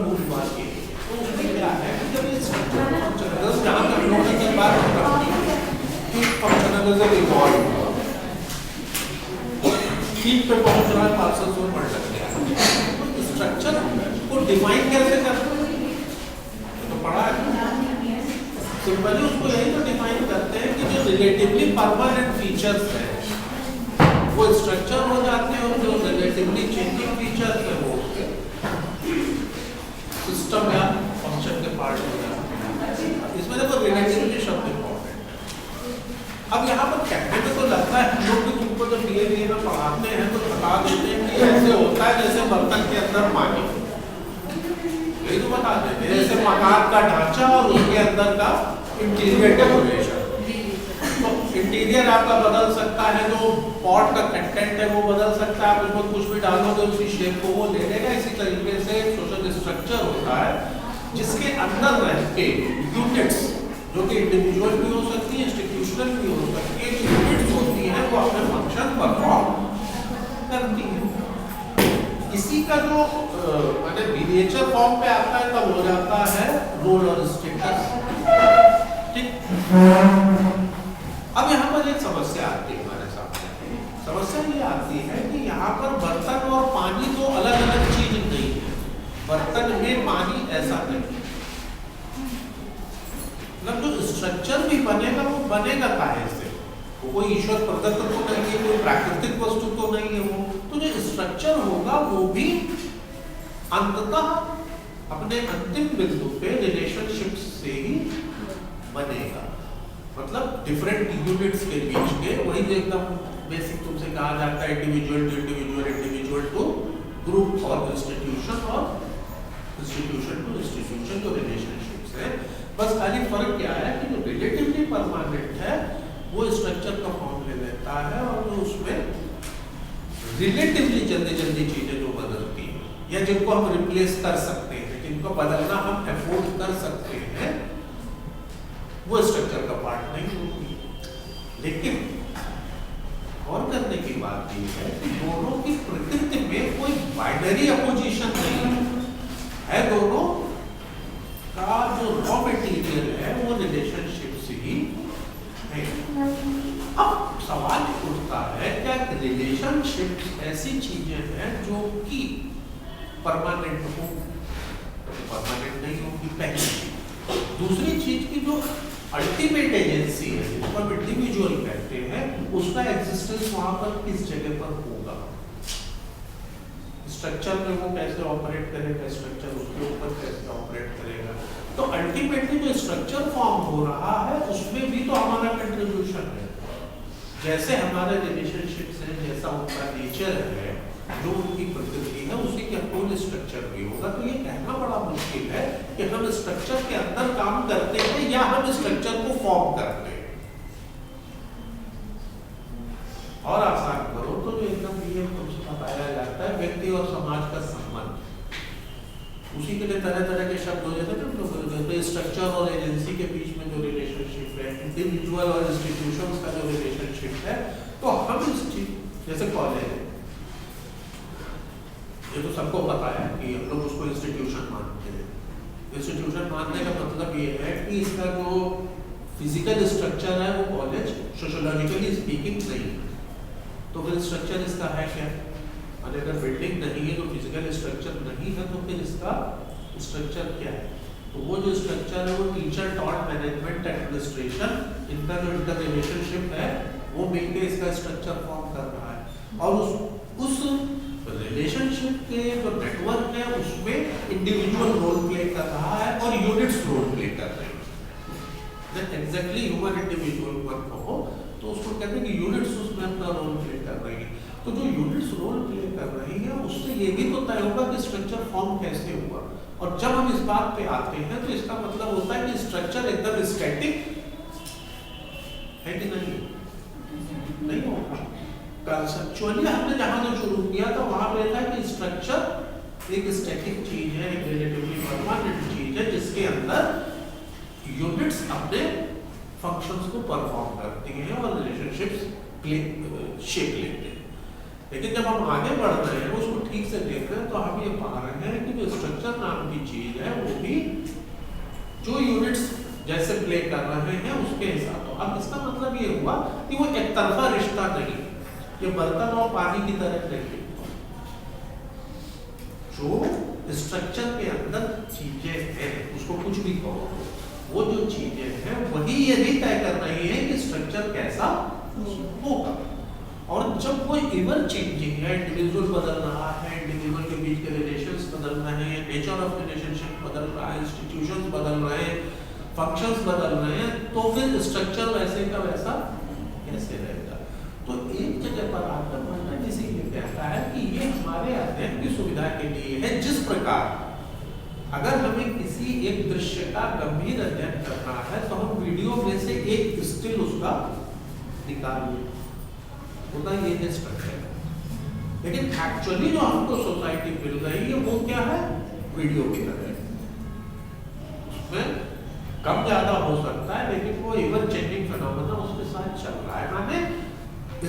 मूल बात ये तो उसमें क्या है कि जब ये स्ट्रक्चर फंक्शनल जहाँ तक उन्होंने की बात रखी कि फंक्शनलिज्म इवॉल्व हुआ पीक पे पहुंच रहा है 500 से बढ़ गया तो स्ट्रक्चर को डिफाइन कैसे करते हैं तो पढ़ा है सिंपली उसको यही तो डिफाइन करते हैं कि जो रिलेटिवली परमानेंट फीचर्स हैं वो स्ट्रक्चर हो जाते हैं और जो रिलेटिवली चेंजिंग फीचर्स है वो सिस्टम या फंक्शन के पार्ट हो जाते हैं। इसमें देखो रिलेटिवली शब्द इंपॉर्टेंट है। अब यहाँ पर कहने में तो लगता है हम लोग भी तुमको जब धीरे में पढ़ाते हैं तो बता देते हैं कि ऐसे होता है जैसे बर्तन के अंदर पानी यही तो बता देते हैं जैसे मकान का ढांचा और उसके अंदर का इंटीरियर डेकोरेशन तो इंटीरियर आपका बदल सकता है जो पॉट का कंटेंट है वो बदल सकता है आप उसमें कुछ भी डालोगे उसकी शेप को वो ले लेगा। इसी तरीके से सोशल स्ट्रक्चर होता है जिसके अंदर रह के यूनिट्स जो कि इंडिविजुअल भी हो सकती है इंस्टीट्यूशनल भी हो सकती है यूनिट्स होती है वो अपने फंक्शन परफॉर्म करती है। इसी का जो मैंने मिनिएचर फॉर्म पे आता है तब हो जाता है रोल और स्टेटस। ठीक अब यहाँ पर एक समस्या आती है हमारे सामने समस्या ये आती है कि यहाँ पर बर्तन और पानी तो अलग अलग चीज नहीं है बर्तन में पानी ऐसा नहीं मतलब जो स्ट्रक्चर भी बनेगा वो बनेगा काहे से वो कोई ईश्वर प्रदत्त तो नहीं है कोई प्राकृतिक वस्तु तो नहीं है वो तो जो स्ट्रक्चर होगा वो भी अंततः अपने अंतिम बिंदु पे रिलेशनशिप से ही बनेगा मतलब डिफरेंट यूनिट्स के बीच के वही जो एकदम बेसिक तुमसे कहा जाता है इंडिविजुअल टू ग्रुप और इंस्टीट्यूशन टू इंस्टीट्यूशन जो रिलेशनशिप्स है बस खाली फर्क क्या है कि जो रिलेटिवली परमानेंट है वो स्ट्रक्चर का फॉर्म ले लेता है और जो उसमें रिलेटिवली जल्दी चीजें जो बदलती है या जिनको हम रिप्लेस कर सकते हैं जिनको बदलना हम अफोर्ड कर सकते हैं वो स्ट्रक्चर का पार्ट नहीं होती। लेकिन और करने की बात ये है कि दोनों की प्रकृति में कोई बाइनरी अपोजिशन नहीं है दोनों का जो रॉ मटेरियल है वो रिलेशनशिप से ही है। अब सवाल उठता है क्या रिलेशनशिप ऐसी चीजें हैं जो कि परमानेंट हो परमानेंट नहीं होगी पहली दूसरी चीज की जो अल्टीमेट एजेंसी है जिसको हम इंडिविजुअल कहते हैं उसका एग्जिस्टेंस वहां पर किस जगह पर होगा स्ट्रक्चर में वो कैसे ऑपरेट करेगा स्ट्रक्चर उसके ऊपर कैसे ऑपरेट करेगा तो अल्टीमेटली जो स्ट्रक्चर फॉर्म हो रहा है उसमें भी तो हमारा कंट्रीब्यूशन है जैसे हमारे रिलेशनशिप्स हैं जैसा उनका नेचर है जो उनकी प्रकृति है उसी के अकॉर्डिंग स्ट्रक्चर भी होगा तो ये कहना बड़ा मुश्किल है कि हम स्ट्रक्चर के अंदर काम करते हैं या हम स्ट्रक्चर को फॉर्म करते हैं और आसान करो तो जो एकदम ये तुमसे बताया जाता है व्यक्ति और समाज का संबंध उसी के लिए तरह के शब्द हो जाते हैं तो स्ट्रक्चर और एजेंसी के बीच में जो रिलेशनशिप है इंडिविजुअल और इंस्टीट्यूशंस का जो रिलेशनशिप है तो हम इस चीज जैसे कॉलेज है ये तो सबको पता है कि हम लोग उसको इंस्टीट्यूशन मानते हैं इंस्टीट्यूशन मानने का मतलब ये है कि इसका जो फिजिकल स्ट्रक्चर है वो कॉलेज सोशियोलॉजिकली स्पीकिंग नहीं है तो फिर स्ट्रक्चर इसका है क्या और अगर बिल्डिंग नहीं है तो फिजिकल स्ट्रक्चर नहीं है तो फिर इसका स्ट्रक्चर क्या है तो वो जो स्ट्रक्चर है वो टीचर टॉट मैनेजमेंट एडमिनिस्ट्रेशन इनका जो इंटर रिलेशनशिप है वो मिलकर इसका स्ट्रक्चर फॉर्म कर रहा है और उस रिलेशनशिप के जो नेटवर्क है उसमें इंडिविजुअल रोल प्ले कर रहा है और यूनिट्स रोल प्ले कर रहे हैं एग्जैक्टली ह्यूमन इंडिविजुअल पर कहो तो उसको कहते हैं कि यूनिट्स उसमें अपना रोल प्ले कर रही है तो जो यूनिट्स रोल प्ले कर रही है उससे ये भी तो तय होगा कि स्ट्रक्चर फॉर्म कैसे हुआ और जब हम इस बात पे आते हैं तो इसका मतलब होता है कि स्ट्रक्चर एकदम स्टैटिक है कि नहीं होगा कंसेप्चुअली हमने जहां से शुरू किया था वहां पे था कि स्ट्रक्चर एक स्टैटिक चीज है एक रिलेटिवली परमानेंट चीज है जिसके अंदर यूनिट्स अपने फंक्शंस को परफॉर्म करती हैं और रिलेशनशिप्स शेप लेते हैं लेकिन जब हम आगे बढ़ रहे हैं उसको ठीक से देख रहे हैं तो हम ये पा रहे हैं कि जो स्ट्रक्चर नाम की चीज है वो भी जो यूनिट्स जैसे प्ले कर रहे हैं उसके हिसाब। तो अब इसका मतलब ये हुआ कि वो एक तरफा रिश्ता नहीं, ये बर्तन और पानी की तरह नहीं। जो स्ट्रक्चर के अंदर चीजें हैं उसको कुछ भी कहो, वो जो चीजें हैं वही ये भी तय कर रही है कि स्ट्रक्चर कैसा होगा। और जब कोई इवर चेंजिंग है, इंडिविजुअल बदल रहा है, इंडिविजुअल के बीच के रिलेशंस बदल रहे हैं, नेचर ऑफ रिलेशनशिप बदल रहा है, इंस्टीट्यूशंस बदल रहे हैं, फंक्शंस बदल रहे हैं, तो फिर स्ट्रक्चर वैसे का वैसा कैसे रहेगा। तो एक जगह पर आकर वर्णन इसीलिए कहता है कि ये हमारे अध्ययन की सुविधा के लिए है। जिस प्रकार अगर हमें किसी एक दृश्य का गंभीर अध्ययन करना है तो हम वीडियो में से एक स्टिल उसका निकाल लें, होता ये है स्ट्रक्चर। लेकिन एक्चुअली जो हमको सोसाइटी मिल रही है वो क्या है, वीडियो की तरह। उसमें कम ज्यादा हो सकता है लेकिन वो इवन चेंजिंग फिनोमेना उसके साथ चल रहा है। माने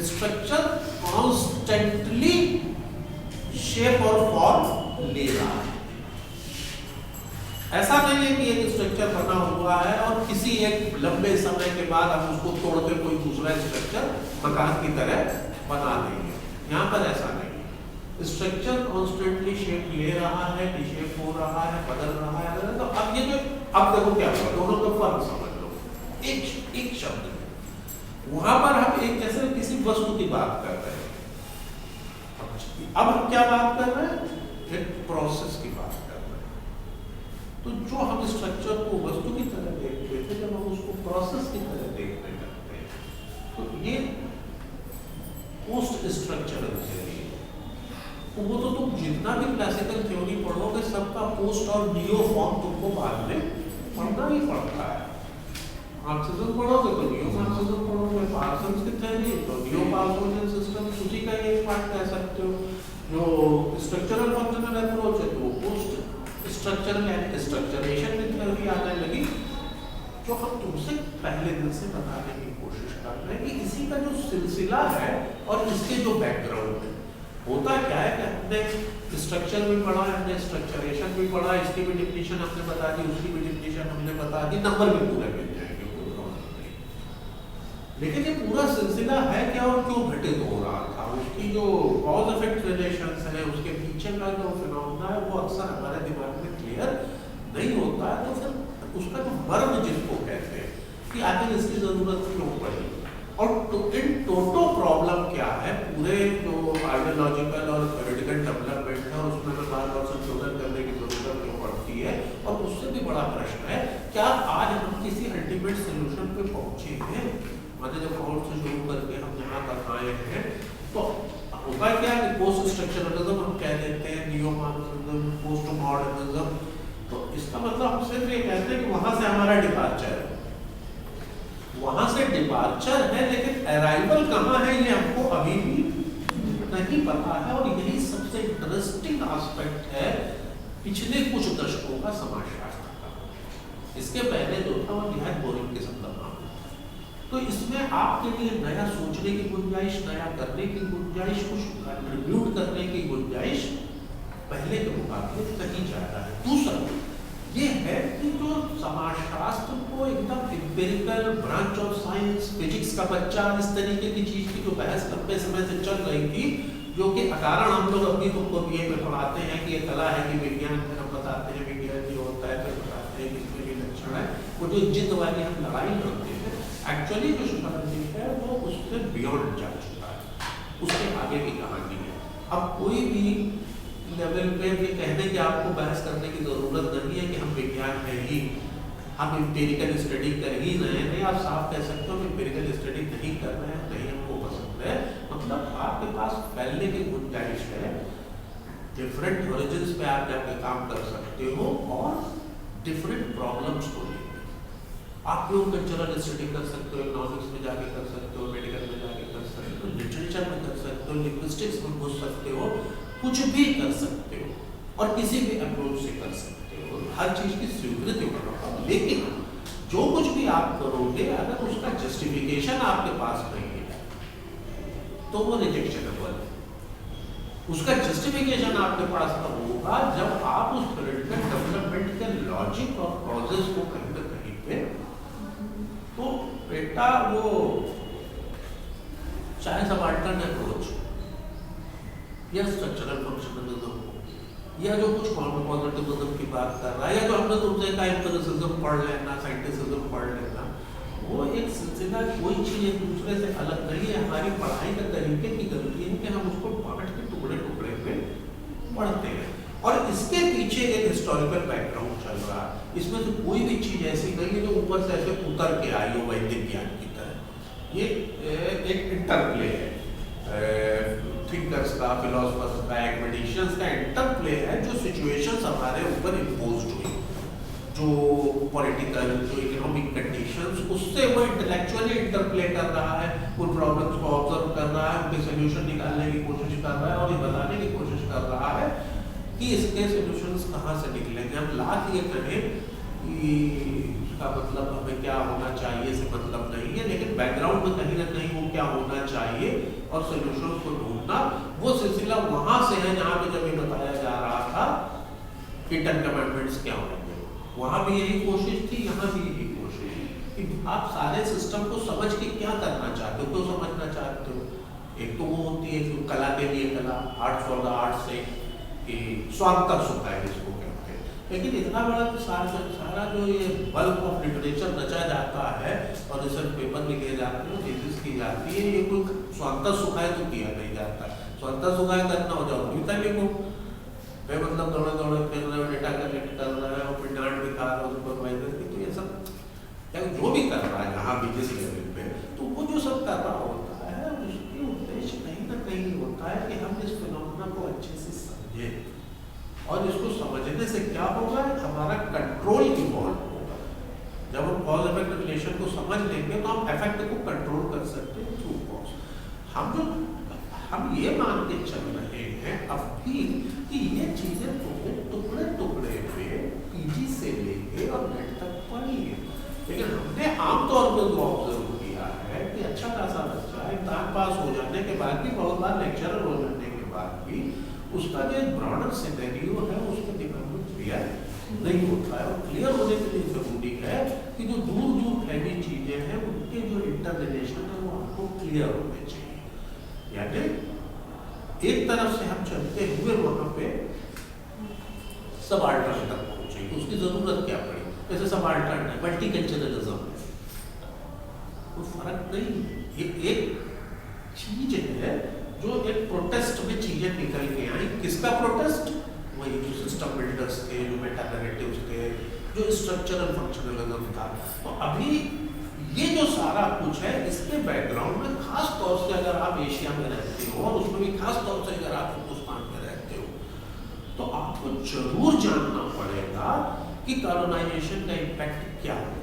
स्ट्रक्चर कॉन्स्टेंटली शेप और फॉर्म ले रहा है। ऐसा नहीं है कि एक स्ट्रक्चर बना हुआ है और किसी एक लंबे समय के बाद हम उसको तोड़ के कोई दूसरा स्ट्रक्चर मकान की तरह बना देंगे, यहाँ पर ऐसा नहीं। स्ट्रक्चर कॉन्स्टेंटली शेप ले रहा है, डिशेप हो रहा है, बदल रहा है। तो अब ये जो अब देखो क्या हुआ, दोनों का फर्क समझ लो। एक शब्द में वहां पर हम एक जैसे किसी वस्तु की बात कर रहे हैं, अब हम क्या बात कर रहे हैं, एक प्रोसेस की बात कर रहे हैं। तो जो हम स्ट्रक्चर को वस्तु की तरह देखते थे, जब हम उसको प्रोसेस की तरह देखने लगते हैं तो ये पोस्ट स्ट्रक्चरल थ्योरी। तो वो तो तुम जितना भी क्लासिकल थ्योरी पढ़ोगे सबका पोस्ट और नियो फॉर्म तुमको बाद में पढ़ना ही पड़ता है। मार्क्सिज्म पढ़ोगे तो नियो मार्क्सिज्म पढ़ोगे, पार्सन्स की थ्योरी तो नियो पार्सोनियन सिस्टम, उसी का एक पार्ट कह सकते हो। जो स्ट्रक्चरल फंक्शनल अप्रोच है तो पोस्ट स्ट्रक्चरल एंड स्ट्रक्चरेशन में थ्योरी आने लगी, जो हम तुमसे पहले दिन से बताने की कोशिश कर रहे हैं कि इसी का जो सिलसिला है और इसके जो बैकग्राउंड है। होता क्या है कि हमने स्ट्रक्चर भी पढ़ा, हमने स्ट्रक्चरेशन भी पढ़ा, इसकी भी डिफिनीशन हमने बता दी, उसकी भी डिफिनीशन हमने बता दी, नंबर भी पूरे मिल जाएंगे, कोई प्रॉब्लम नहीं। लेकिन ये पूरा सिलसिला है क्या और क्यों घटित हो रहा था, उसकी जो कॉज इफेक्ट रिलेशंस है, उसके पीछे का जो फिनोमेना है वो अक्सर हमारे दिमाग में क्लियर नहीं होता है। तो फिर उसका जो मर्म जिसको कहते हैं कि आखिर इसकी जरूरत क्यों पड़ी और इन टोटल प्रॉब्लम क्या है, पूरे जो आइडियोलॉजिकल और थ्योरेटिकल डेवलपमेंट है उसमें बार-बार संशोधन करने की जरूरत क्यों पड़ती है। और उससे भी बड़ा प्रश्न है, क्या आज हम किसी अल्टीमेट सोल्यूशन पे पहुंचे हैं। माने जब कॉल से शुरू करके हम यहाँ तक आए हैं तो होता क्या है कि पोस्ट स्ट्रक्चरलिज्म हम कह देते हैं, नियो मार्क्सिज्म, पोस्ट मॉडर्निज्म। तो इसका मतलब हम सिर्फ ये कहते हैं कि वहां से हमारा डिपार्चर है, वहां से डिपार्चर है, लेकिन अराइवल कहाँ है ये हमको अभी भी नहीं पता है। और यही सबसे इंटरेस्टिंग एस्पेक्ट है पिछले कुछ दशकों का समाजशास्त्र का। इसके पहले जो था वो निहायत बोरिंग किस्म का काम। तो इसमें आपके लिए नया सोचने की गुंजाइश, नया करने की गुंजाइश, कुछ कंट्रीब्यूट करने की गुंजाइश पहले के मुकाबले कहीं ज्यादा है। दूसरा ये है कि जो समाजशास्त्र को एकदम empirical branch of science, physics का बच्चा, इस तरीके की चीज की जो बहस लंबे समय से चल रही थी, जो कि अकारण हम लोग अभी तुमको बीए में पढ़ाते हैं कि ये कला है कि विज्ञान, फिर हम बताते हैं विज्ञान जो होता है, फिर बताते हैं कि इसमें ये लक्षण है, वो जो जिद वाली हम लड़ाई लड़ते हैं, एक्चुअली जो सोसाइटी है वो उससे बियॉन्ड जा चुका है, उसके आगे की कहानी है। अब कोई भी लेवल पे भी कहने की आपको बहस करने की जरूरत नहीं है कि हम विज्ञान में ही हम एम्पिरिकल स्टडी कर ही रहे हैं। आप साफ कह सकते हो कि एम्पिरिकल स्टडी नहीं कर रहे हैं, नहीं हमको पसंद है, मतलब आपके पास फैलने की गुंजाइश है, डिफरेंट ओरिजिन्स पे आप जाके काम कर सकते हो और डिफरेंट प्रॉब्लम्स को लेकर आप लोग कल्चरल स्टडी कर सकते हो, इकोनॉमिक्स में जाके कर सकते हो, मेडिकल में जाके कर सकते हो, लिटरेचर में कर सकते हो, लिंग्विस्टिक्स में घुस सकते हो, कुछ भी कर सकते हो और किसी भी अप्रोच से कर सकते हो, हर चीज की स्वीकृति होगा। लेकिन जो कुछ भी आप करोगे अगर उसका जस्टिफिकेशन आपके पास नहीं है तो वो रिजेक्शनेबल है। उसका जस्टिफिकेशन आपके पास तब होगा जब आप उस थ्योरेटिकल लॉजिक और कॉजेस को कहीं ना कहीं पे, तो बेटा वो चाहे सबाल्टर्न अप्रोच या स्ट्रक्चरल फंक्शनलिज्म या जो कुछ पॉजिटिविज्म की बात कर रहा है, या जो हमने तुमसे कहा एम्पिरिसिज्म पढ़ लेना, साइंटिसिज्म पढ़ लेना, वो एक सिलसिला, कोई चीज एक दूसरे से अलग नहीं है। हमारी पढ़ाई के तरीके की गलती है कि हम उसको बांट के टुकड़े टुकड़े पे पढ़ते हैं, और इसके पीछे एक हिस्टोरिकल बैकग्राउंड चल रहा है। इसमें तो कोई भी चीज ऐसी नहीं है जो ऊपर से ऐसे उतर के आई हो वैदिक ज्ञान की तरह। ये एक इंटरप्ले है थिंकर्स का, फिलोसफर्स का, एक्मेडिशियंस का इंटरप्ले है, जो सिचुएशंस हमारे ऊपर इम्पोज्ड हुई, जो पॉलिटिकल, जो इकोनॉमिक कंडीशंस, उससे वो इंटेलेक्चुअली इंटरप्ले कर रहा है, उन प्रॉब्लम्स को ऑब्जर्व कर रहा है, उनके सोल्यूशन निकालने की कोशिश कर रहा है, और ये बताने की कोशिश कर रहा है कि इसके सोल्यूशंस कहाँ से निकलेंगे। हम लाख ये कहें कि इसका मतलब हमें क्या होना चाहिए से मतलब नहीं है, लेकिन बैकग्राउंड में कहीं ना कहीं वो क्या होना चाहिए और सोल्यूशंस को ढूंढना, वो सिलसिला वहां से है जहाँ पे जब ये बताया जा रहा था कि 10 कमांडमेंट्स क्या होंगे, वहां भी यही कोशिश थी, यहाँ भी यही कोशिश कि आप सारे सिस्टम को समझ के क्या करना चाहते हो, क्यों समझना चाहते हो। एक तो वो होती है कि कला के लिए कला, आर्ट फॉर द आर्ट से, कि स्वांतः सुख है जिसको कहते हैं, लेकिन इतना बड़ा सारा जो ये बल्क ऑफ लिटरेचर रचा जाता है और रिसर्च पेपर भी किए जाते हैं, थीसिस की जाती है, ये कोई स्वांतः सुखाय तो किया नहीं जाता। स्वांतः सुखाय करना हो जाओ कविता लिखो, वे मतलब दौड़े दौड़े फिर रहे हो, डेटा कलेक्ट कर रहे हो, फिर डांट दिखा रहे हो सुपरवाइजर की, तो ये सब या जो भी कर रहा है जहाँ भी जिस लेवल पे, तो वो जो सब कर रहा होता है उसके उद्देश्य कहीं ना कहीं होता है कि हम इस फिनोमेना को अच्छे से समझे, और इसको समझने से क्या होगा, हमारा कंट्रोल इवॉल्व होगा। जब हम कॉज इफेक्ट रिलेशन को समझ लेंगे तो हम इफेक्ट को कंट्रोल कर सकते हैं थ्रू कॉज। हम ये मान के चल रहे हैं अब भी कि ये चीजें तो टुकड़े टुकड़े पे पीजी से लेके और नेट तक पढ़ी है, लेकिन हमने आमतौर पर जो ऑब्जर्व किया है कि अच्छा खासा बच्चा इम्तिहान पास हो जाने के बाद भी, बहुत बार लेक्चरर हो जाने के बाद भी, उसका जो ब्रॉडर सिनेरियो है उसके दिमाग में क्लियर नहीं होता है। और क्लियर होने के लिए जरूरी है कि जो दूर दूर फैली चीजें हैं उनके जो इंटररिलेशन है वो आपको क्लियर होने चाहिए। यानी एक तरफ से हम चलते हुए वहां पे सबाल्टर्न तक पहुंचे, तो उसकी जरूरत क्या पड़ी, जैसे सबाल्टर्न है, मल्टीकल्चरलिज्म है, कोई फर्क नहीं। ये एक चीज है जो एक प्रोटेस्ट में चीजें निकल के आई। किसका प्रोटेस्ट? वही जो सिस्टम बिल्डर्स थे, जो मेटा नैरेटिव्स थे, जो स्ट्रक्चरल फंक्शनलिज्म था। तो अभी ये जो सारा कुछ है, इसके बैकग्राउंड में खास तौर से अगर आप एशिया में रहते हो, और उसमें भी खास तौर से अगर आप हिंदुस्तान में रहते हो, तो आपको जरूर जानना पड़ेगा कि कॉलोनाइजेशन का इम्पैक्ट क्या है।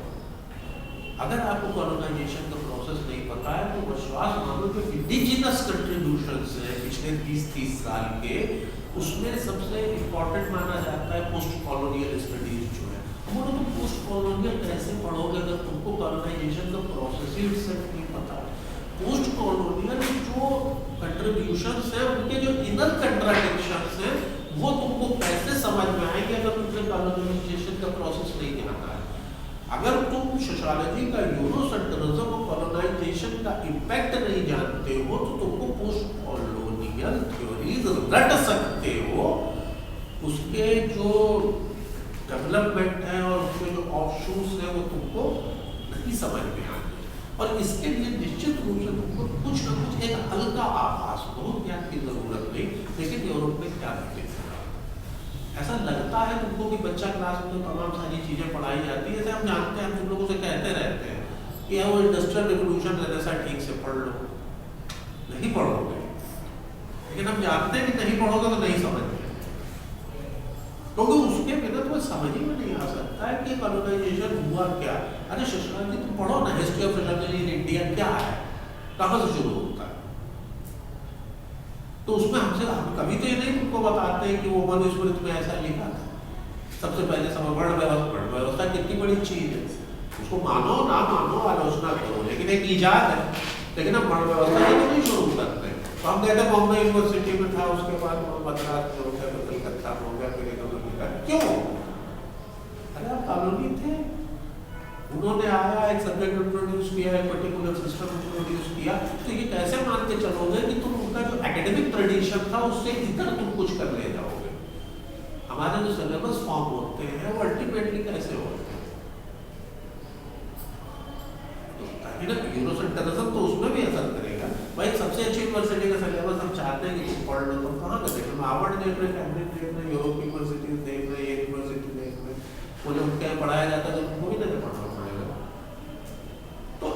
अगर आपको कॉलोनाइजेशन का प्रोसेस नहीं पता है तो विश्वास मानो जो इंडिजिनस कंट्रीब्यूशंस है पिछले 20-30 साल के, उसमें सबसे इम्पोर्टेंट माना जाता है पोस्ट कॉलोनियल स्टडीज जो है। बोलो तुम पोस्ट कॉलोनियल कैसे पढ़ोगे अगर तुमको कॉलोनाइजेशन का प्रोसेस ही सिर्फ नहीं पता। पोस्ट कॉलोनियल जो कंट्रीब्यूशंस है उनके जो इनर कंट्राडिक्शंस है वो तुमको कैसे समझ में आएंगे अगर तुमने कॉलोनाइजेशन का प्रोसेस नहीं जाना है। अगर तुम सोशियोलॉजी का यूरोसेंट्रिज्म और कॉलोनाइजेशन का इम्पैक्ट नहीं जानते हो तो तुमको पोस्ट कॉलोनियल थ्योरीज रट सकते हो, उसके जो डेवलपमेंट है और उसके जो ऑफशूट्स है वो तुमको नहीं समझ में आते। और इसके लिए निश्चित रूप से तुमको कुछ ना कुछ एक हल्का आभास, बहुत ज्ञान की जरूरत नहीं, लेकिन यूरोप में क्या करते ऐसा लगता है तुमको कि बच्चा क्लास में तो तमाम सारी चीजें पढ़ाई जाती है। जैसे हम जानते हैं, हम तुम लोगों से कहते रहते हैं कि वो इंडस्ट्रियल रिवोल्यूशन जैसा ठीक से पढ़ लो, नहीं पढ़ोगे, लेकिन हम जानते हैं कि नहीं पढ़ोगे तो नहीं समझोगे, क्योंकि उसके बिना तुम्हें समझ ही में नहीं आ सकता है कि कॉलोनाइजेशन हुआ क्या। अरे सोशियोलॉजी तुम पढ़ो ना, history of sociology in India क्या है, कहाँ से शुरू होता है, तो उसमें हम कभी तो ये नहीं तुमको बताते हैं कि वो मनुस्मृत में ऐसा लिखा था। सबसे पहले समय वर्ण व्यवस्था कितनी बड़ी चीज है, उसको मानो ना मानो आलोचना करो, लेकिन एक इजाद है। लेकिन हम वर्ण व्यवस्था ही नहीं शुरू करते। तो हम कहते बॉम्बे यूनिवर्सिटी में था, उसके बाद मद्रास में हो गया, फिर कलकत्ता में हो गया, फिर क्यों? अरे आप कॉलोनी थे, उन्होंने आया एक सब्जेक्ट इंट्रोड्यूस किया, एक पर्टिकुलर सिस्टम इंट्रोड्यूस किया, तो ये कैसे मान के चलोगे कि तुम उनका जो एकेडमिक ट्रेडिशन था उससे इधर तुम कुछ कर ले जाओगे? हमारे जो सिलेबस फॉर्म होते हैं वो अल्टीमेटली कैसे होते हैं? तो यूरोसेंट्रिज्म तो उसमें भी असर करेगा। भाई सबसे अच्छी यूनिवर्सिटी का सिलेबस हम चाहते हैं कि तुम पढ़ लो, तो कहाँ का देख रहे? हार्वर्ड देख रहे, कैम्ब्रिज देख रहे, यूरोप यूनिवर्सिटीज देख रहे, एक यूनिवर्सिटी देख रहे, वो जब क्या पढ़ाया जाता है तो उनको भी नहीं पढ़ना पड़ेगा। तो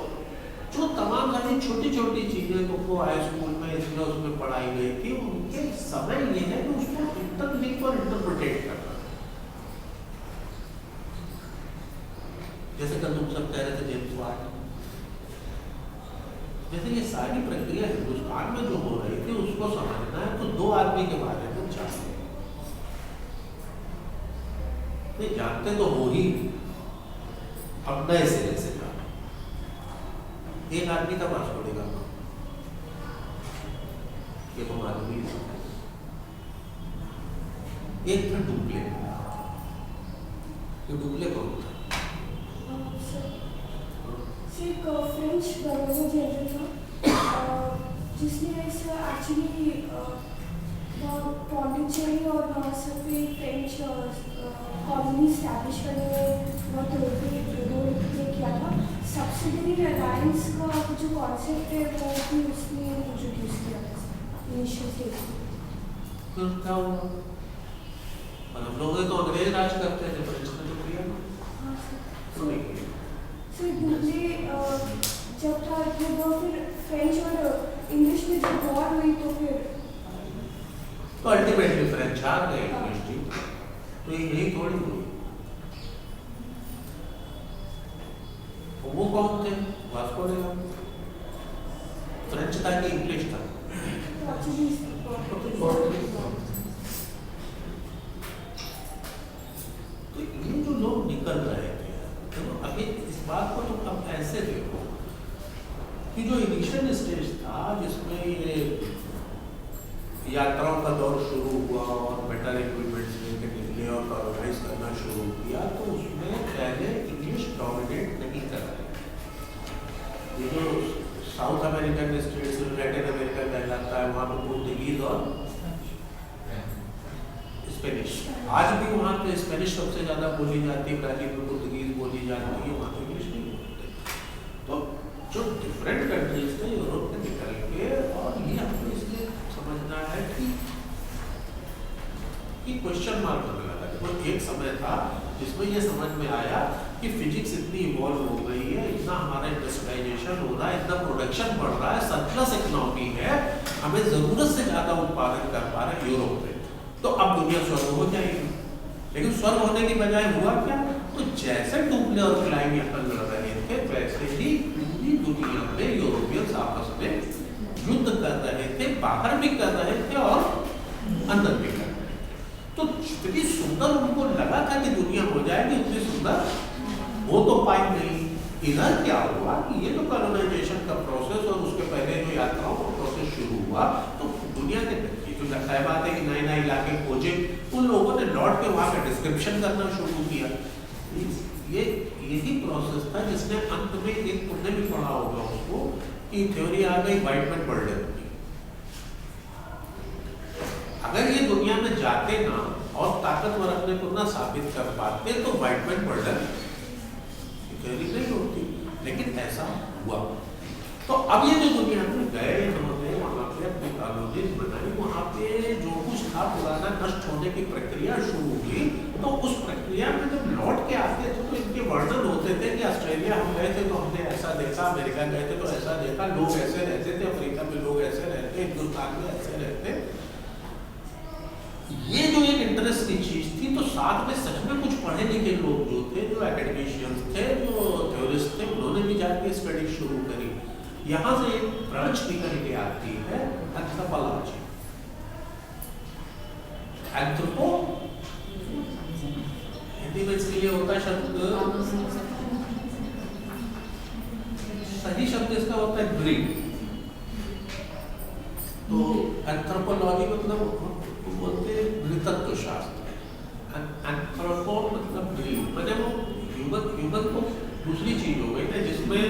जो तमाम सारी छोटी छोटी चीजें तुमको हाई स्कूल में इसमें उसमें पढ़ाई गई थी, उनके समय ये है कि उसको इंटरलिंक और इंटरप्रिटेट करना। जैसे कल तुम सब कह रहे थे जेम्स वाट, जैसे ये सारी प्रक्रिया हिंदुस्तान में जो हो रही थी उसको समझना है तो दो आदमी के बारे में चाहिए। नहीं जानते तो हो ही, अब नए सिरे से जानो। एक आदमी का पास पड़ेगा, ये तो मालूम ही है। एक था डुप्ले, ये डुप्ले कौन था? एक फ्रेंच गवर्नर जनरल था जिसने एक्चुअली पौंडीचेरी और वहाँ सब पे फ्रेंच कॉलोनी स्टैब्लिश करने में बहुत रोल प्ले किया था। सब्सिडरी अलायंस का जो कॉन्सेप्ट है वो भी उसने इंट्रोड्यूस किया था इनिशियल स्टेज में। फिर क्या हुआ? और हम लोग तो अंग्रेज राज करते थे, फ्रेंच ने तो किया ना। हाँ सर सर डुप्ले जब था वो फिर फ्रेंच और इंग्लिश में जब वॉर हुई तो फिर तो अल्टीमेटली फ्रेंच आ गए इंग्लिश जी, तो यही थोड़ी हुई। वो कौन थे? वास्को डा गामा। फ्रेंच था कि इंग्लिश था? तो ये जो लोग निकल रहे थे, तो अभी इस बात को तुम अब ऐसे देखो कि जो इनिशियल स्टेज था जिसमें ये यात्राओं का दौर शुरू हुआ और बेटर इक्विपमेंट्स लेके निकले और ऑर्गेनाइज करना शुरू किया, तो उसमें पहले इंग्लिश डोमिनेट नहीं कर रहे। ये जो south American states, Latin America कहलाता है, वहाँ पे पुर्तगीज और स्पेनिश, आज भी वहाँ पे स्पेनिश सबसे ज़्यादा बोली जाती है, ब्राजील में पुर्तगीज बोली जाती है, वहाँ पे इंग्लिश नहीं बोलते। तो जो डिफरेंट कंट्रीज थे यूरोप में निकल के, और ये हमको इसलिए समझना है कि क्वेश्चन मार्क होने लगा। देखो एक समय था जिसमें ये समझ में आया कि फिजिक्स इतनी इवॉल्व हो गई है, इतना हमारा इंडस्ट्रियलाइजेशन हो रहा है, इतना प्रोडक्शन बढ़ रहा है, सरप्लस इकोनॉमी है, हमें जरूरत से ज्यादा उत्पादन कर पा रहे हैं यूरोप में, तो अब दुनिया स्वर्ग हो जाएगी। लेकिन स्वर्ग होने की बजाय हुआ क्या? तो जैसे डुप्ले और क्लाइन यहाँ लड़ रहे थे, वैसे ही पूरी दुनिया में यूरोपियंस आपस में युद्ध कर रहे थे, बाहर भी कर रहे थे और अंदर भी कर रहे थे। तो जितनी सुंदर उनको लगा था कि दुनिया हो जाएगी, उतनी सुंदर हो तो पाई नहीं। इधर क्या हुआ कि ये जो कॉलोनाइजेशन का प्रोसेस और उसके पहले जो यात्राओं का प्रोसेस शुरू हुआ, तो दुनिया के जो तय बात है कि नए नए इलाके खोजे, उन लोगों ने लौट के वहाँ पे डिस्क्रिप्शन करना शुरू किया। ये यही प्रोसेस था जिसने अंत में एक तुमने भी पढ़ा होगा उसको कि थ्योरी आ गई व्हाइट मैन बर्डन की। अगर ये दुनिया में जाते ना और ताकतवर अपने को ना साबित कर पाते तो व्हाइट मैन बर्डन थ्योरी नहीं होती, लेकिन ऐसा हुआ। तो अब ये जो दुनिया में गए, इन्होंने वहाँ पे अपनी कॉलोनीज बनाई, वहाँ पे जो कुछ था पुराना नष्ट होने की प्रक्रिया शुरू हुई। तो उस प्रक्रिया में जब लौट के आते थे तो इनके वर्णन होते थे कि ऑस्ट्रेलिया हम गए थे तो हमने ऐसा देखा, अमेरिका गए थे तो ऐसा देखा, लोग ऐसे रहते थे, अफ्रीका में लोग ऐसे रहते, हिंदुस्तान में ऐसे रहते। ये जो एक इंटरेस्ट की चीज थी, तो साथ में सच में कुछ पढ़े लिखे लोग जो थे, जो एकेडमिशियंस थे, जो थ्योरिस्ट थे, उन्होंने भी जाके स्टडी शुरू करी। यहाँ से एक ब्रांच निकल के आती है एंथ्रोपोलॉजी। एंथ्रोपो हिंदी में इसके लिए होता है शब्द, सही शब्द इसका होता है ग्रीक। तो एंथ्रोपोलॉजी मतलब बोलते हैं नृतत्व शास्त्र। एंथ्रोपो मतलब ग्रीक, मतलब वो ह्यूमन ह्यूमन तो दूसरी चीज हो गई ना, जिसमें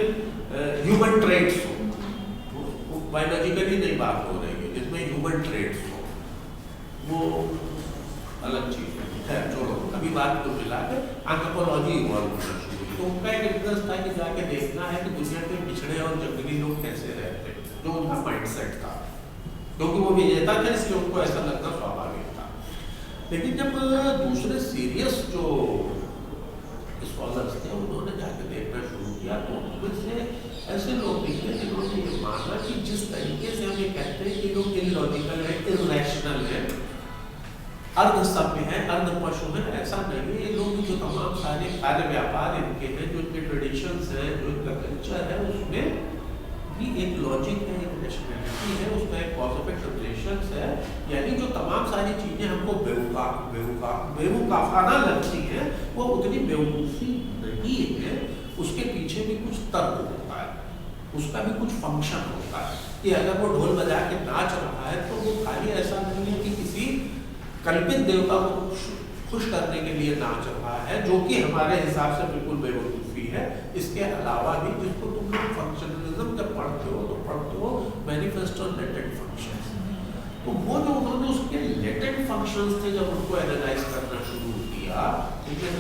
ह्यूमन ट्रेड्स हो, बायोलॉजिकली नहीं बात हो रही है, जिसमें ह्यूमन ट्रेड्स हो, वो अलग चीज है। खैर छोड़ो, अभी बात को मिला के एंथ्रोपोलॉजी इवॉल्व होना शुरू हुई। तो उनका एक इंटरेस्ट था कि जाके देखना है कि दुनिया के पिछड़े और जंगली लोग कैसे रहते, जो उनका माइंडसेट था, क्योंकि वो विजेता थे इसलिए उनको ऐसा लगना स्वाभाविक था। लेकिन जब दूसरे सीरियस जो स्कॉलर्स थे उन्होंने जाके देखना शुरू किया, तो उनमें से ऐसे लोग निकले जिन्होंने ये माना कि जिस तरीके से हम ये कहते हैं कि लोग इलॉजिकल है, इरैशनल है, अर्ध सभ्य है, अर्ध पशु है, ऐसा नहीं है। ये लोग जो तमाम सारे कार्य व्यापार इनके हैं, जो इनके ट्रेडिशंस हैं, जो इनका कल्चर है, उसमें भी एक लॉजिक है, एक रैशनैलिटी है, उसमें एक कॉज इफेक्ट रिलेशंस है। यानी जो तमाम सारी चीजें हमको बेवकूफाना लगती हैं, वो उतनी बेवकूफ़ी नहीं है, उसके पीछे भी कुछ तर्क होता है, उसका भी कुछ फंक्शन होता है। कि अगर वो ढोल बजा के नाच रहा है तो वो खाली ऐसा नहीं है कि किसी कल्पित देवता को खुश करने के लिए नाच रहा है, जो कि हमारे हिसाब से बिल्कुल बेवकूफ़ी है। इसके अलावा भी जिसको तुम लोग फंक्शनलिज्म जब पढ़ते हो मैनिफेस्टो लेटेंट फंक्शंस, तो वो जो उन्होंने उसके लेटेंट फंक्शंस थे जब उनको एनालाइज करना शुरू किया, ठीक है,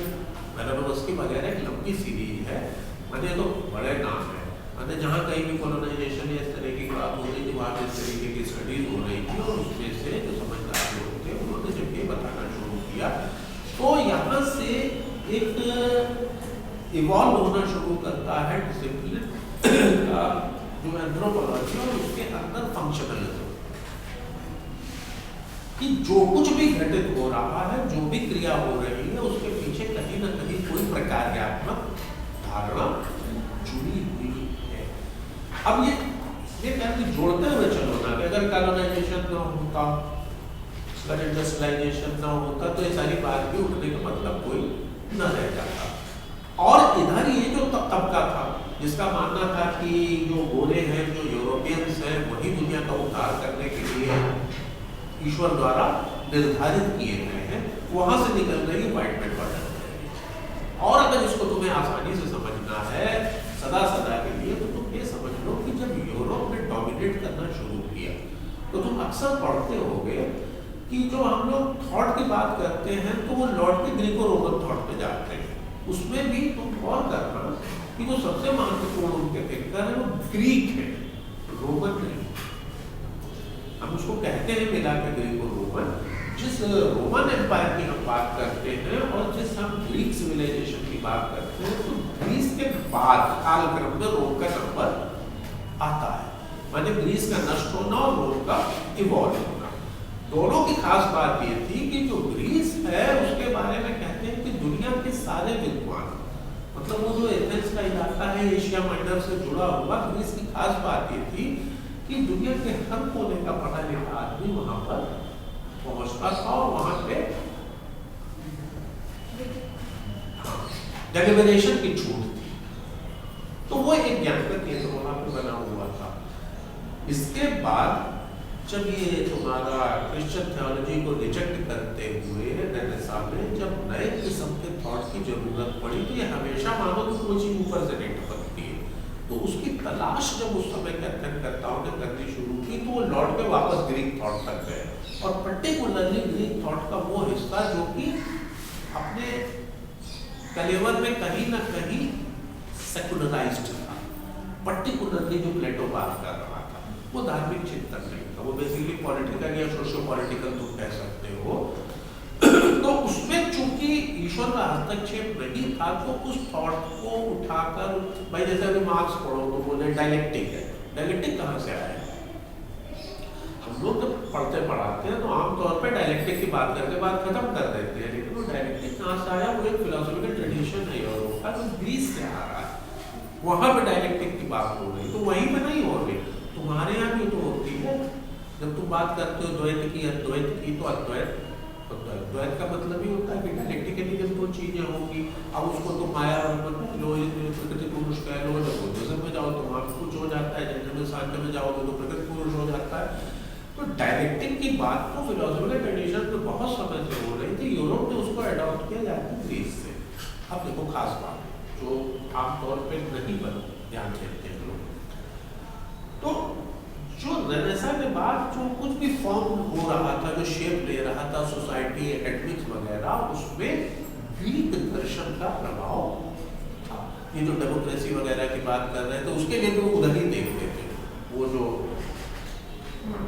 मैनानोवस्की वगैरह एक लंबी सीरीज है, मैंने तो बड़े नाम है, मैंने जहाँ कहीं भी कॉलोनाइजेशन या इस तरह की बात हो रही थी वहाँ पे इस तरीके की स्टडीज हो रही थी, और उसमें से जो समझदार लोग थे उन्होंने जब ये बताना शुरू किया, तो यहाँ से एक इवॉल्व होना शुरू करता है डिसिप्लिन का, जो एंथ्रोपोलॉजी, और उसके अंदर फंक्शनलिज्म, कि जो कुछ भी घटित हो रहा है, जो भी क्रिया हो रही है, उसके पीछे कहीं ना कहीं कोई प्रकार्यात्मक धारणा जुड़ी हुई है। अब ये कहते जोड़ते हुए चलो ना कि अगर कॉलोनाइजेशन ना होता, अगर इंडस्ट्रियलाइजेशन ना होता, तो ये सारी बात भी उठने का मतलब कोई न रह जाता। और इधर ये जो तबका था जिसका मानना था कि जो गोरे हैं, जो यूरोपियंस हैं, वही दुनिया का उद्धार करने के लिए ईश्वर द्वारा निर्धारित किए गए हैं, वहां से निकल रही व्हाइट मैन बटन। और अगर इसको तुम्हें आसानी से समझना है सदा के लिए, तो तुम ये समझ लो कि जब यूरोप ने डोमिनेट करना शुरू किया, तो तुम अक्सर पढ़ते होगे कि जो हम लोग थॉट की बात करते हैं तो वो लौट के ग्रीको रोमन थॉट पे जाते हैं। उसमें भी तुम गौर करना कि जो सबसे महत्वपूर्ण उनके फिक्र है वो ग्रीक है, रोमन नहीं। हम उसको कहते हैं मिला के ग्रीको रोमन। जिस रोमन एम्पायर की हम बात करते हैं और जिस हम ग्रीक सिविलाइजेशन की बात करते हैं, तो ग्रीस के बाद कालक्रम में रोम का नंबर आता है, माने ग्रीस का नष्ट होना और रोम का इवॉल्व होना। दोनों की खास बात ये थी कि जो ग्रीस है उसके बारे में कहते हैं कि दुनिया के सारे विद्वान, मतलब वो जो एथेंस का इलाका है एशिया माइनर से जुड़ा हुआ, ग्रीस की खास बात ये थी कि दुनिया के हर कोने का पढ़ा लिखा आदमी वहां पर पहुंचता था, और वहां पे डेलिबरेशन की छूट थी। तो वो एक ज्ञान का केंद्र वहां पे बना हुआ था। इसके बाद जब ये तुम्हारा क्रिश्चियन थियोलॉजी को रिजेक्ट करते हुए रेनेसां में जब नए किस्म के थॉट की जरूरत पड़ी, तो ये हमेशा मानो तो कोई चीज ऊपर से नहीं टपकती है, तो उसकी तलाश जब उस समय के अध्ययनकर्ताओं ने करनी शुरू की, तो वो लौट के वापस ग्रीक थॉट तक गए, और पर्टिकुलरली ग्रीक थॉट का वो हिस्सा जो कि अपने कलेवर में कहीं ना कहीं सेकुलराइज्ड था, पर्टिकुलरली जो प्लेटो बात कर रहा था, वो धार्मिक चिंतन नहीं था, वो बेसिकली पॉलिटिकल या सोशियो पॉलिटिकल तुम कह सकते हो। तो उसमें चूंकि ईश्वर का हस्तक्षेप नहीं था, तो उस थॉट को उठाकर, भाई जैसे अभी मार्क्स पढ़ो तो बोले डायलेक्टिक है, डायलेक्टिक कहाँ से आया? हम लोग जब पढ़ते पढ़ाते हैं तो आमतौर पर डायलेक्टिक की बात करके बात खत्म कर देते हैं, लेकिन वो डायलेक्टिक कहाँ से आया? वो एक फिलोसॉफिकल ट्रेडिशन है यूरोप का, जो ग्रीस से आ रहा है, वहाँ पे डायलेक्टिक की बात हो रही, तो वहीं पे नहीं हो रही। तुम्हारे यहाँ भी तो होती है, जब तुम बात करते हो द्वैत की, अद्वैत की, तो अद्वैत का मतलब ही होता है कि डायलेक्टिकली जब दो चीजें होंगी, अब उसको तुम माया और प्रकृति पुरुष कह लो, जब बुद्धिज्म में जाओ तो वहाँ कुछ हो जाता है, जैसे में सांख्य में जाओगे तो प्रकृति पुरुष हो जाता है। तो डायलेक्टिक की बात तो फिलोसॉफिकल ट्रेडिशन में बहुत समय से हो रही थी, यूरोप ने उसको अडॉप्ट किया जाता ग्रीस से। अब देखो खास बात जो आमतौर पे नहीं बन ध्यान देते हैं लोग, तो जो रेनेसां के बाद जो कुछ भी फॉर्म हो रहा था, जो शेप ले रहा था सोसाइटी, एकेडमिक्स वगैरह, उसमें ग्रीक दर्शन का प्रभाव था। ये जो डेमोक्रेसी वगैरह की बात कर रहे थे उसके लिए तो उधर ही देखते थे। वो जो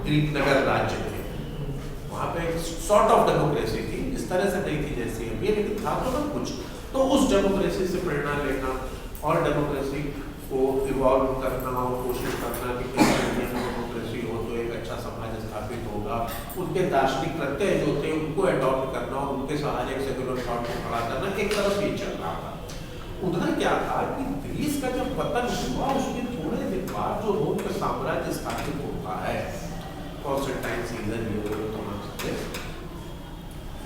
ग्रीक नगर राज्य थे वहाँ पे एक सॉर्ट ऑफ डेमोक्रेसी थी, इस तरह से नहीं थी जैसी अभी, लेकिन था तो ना कुछ। तो उस डेमोक्रेसी से प्रेरणा लेना और डेमोक्रेसी को इवॉल्व करना और कोशिश करना कि डेमोक्रेसी हो तो एक अच्छा समाज स्थापित होगा, उनके दार्शनिक प्रत्यय जो थे उनको अडॉप्ट करना और उनके सहारे एक सेक्युलर थॉट को खड़ा करना एक तरफ ही चल रहा था। उधर क्या था कि ग्रीस का जब पतन हुआ उसके थोड़े दिन बाद जो रोम का साम्राज्य स्थापित होता है, कॉन्स्टेंटाइन सीजन ये वो तो मान सकते,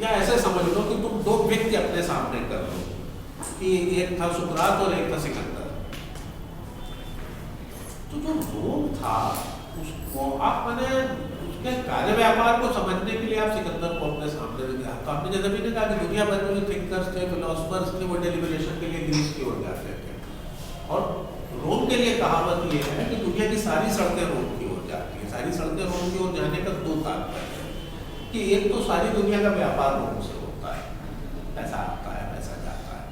या ऐसे समझ लो कि तुम दो व्यक्ति अपने सामने कर लो कि एक था सुकरात और एक था सिकंदर। तो जो रोम था उसको आप मैंने उसके कार्य व्यापार को समझने के लिए आप सिकंदर को अपने सामने रखा। तो आपने जैसे भी कहा कि दुनिया भर में जो थिंकर्स थे, फिलोसफर्स थे, वो डेलिब्रेशन के लिए ग्रीस की ओर जाते थे। और रोम के लिए कहावत ये है कि दुनिया की सारी सड़कें रोम की ओर जाती है। सारी सड़कें रोम की ओर जाने का दो तात्पर्य है कि एक तो सारी दुनिया का व्यापार रोम से होता है, पैसा आता है, पैसा जाता है,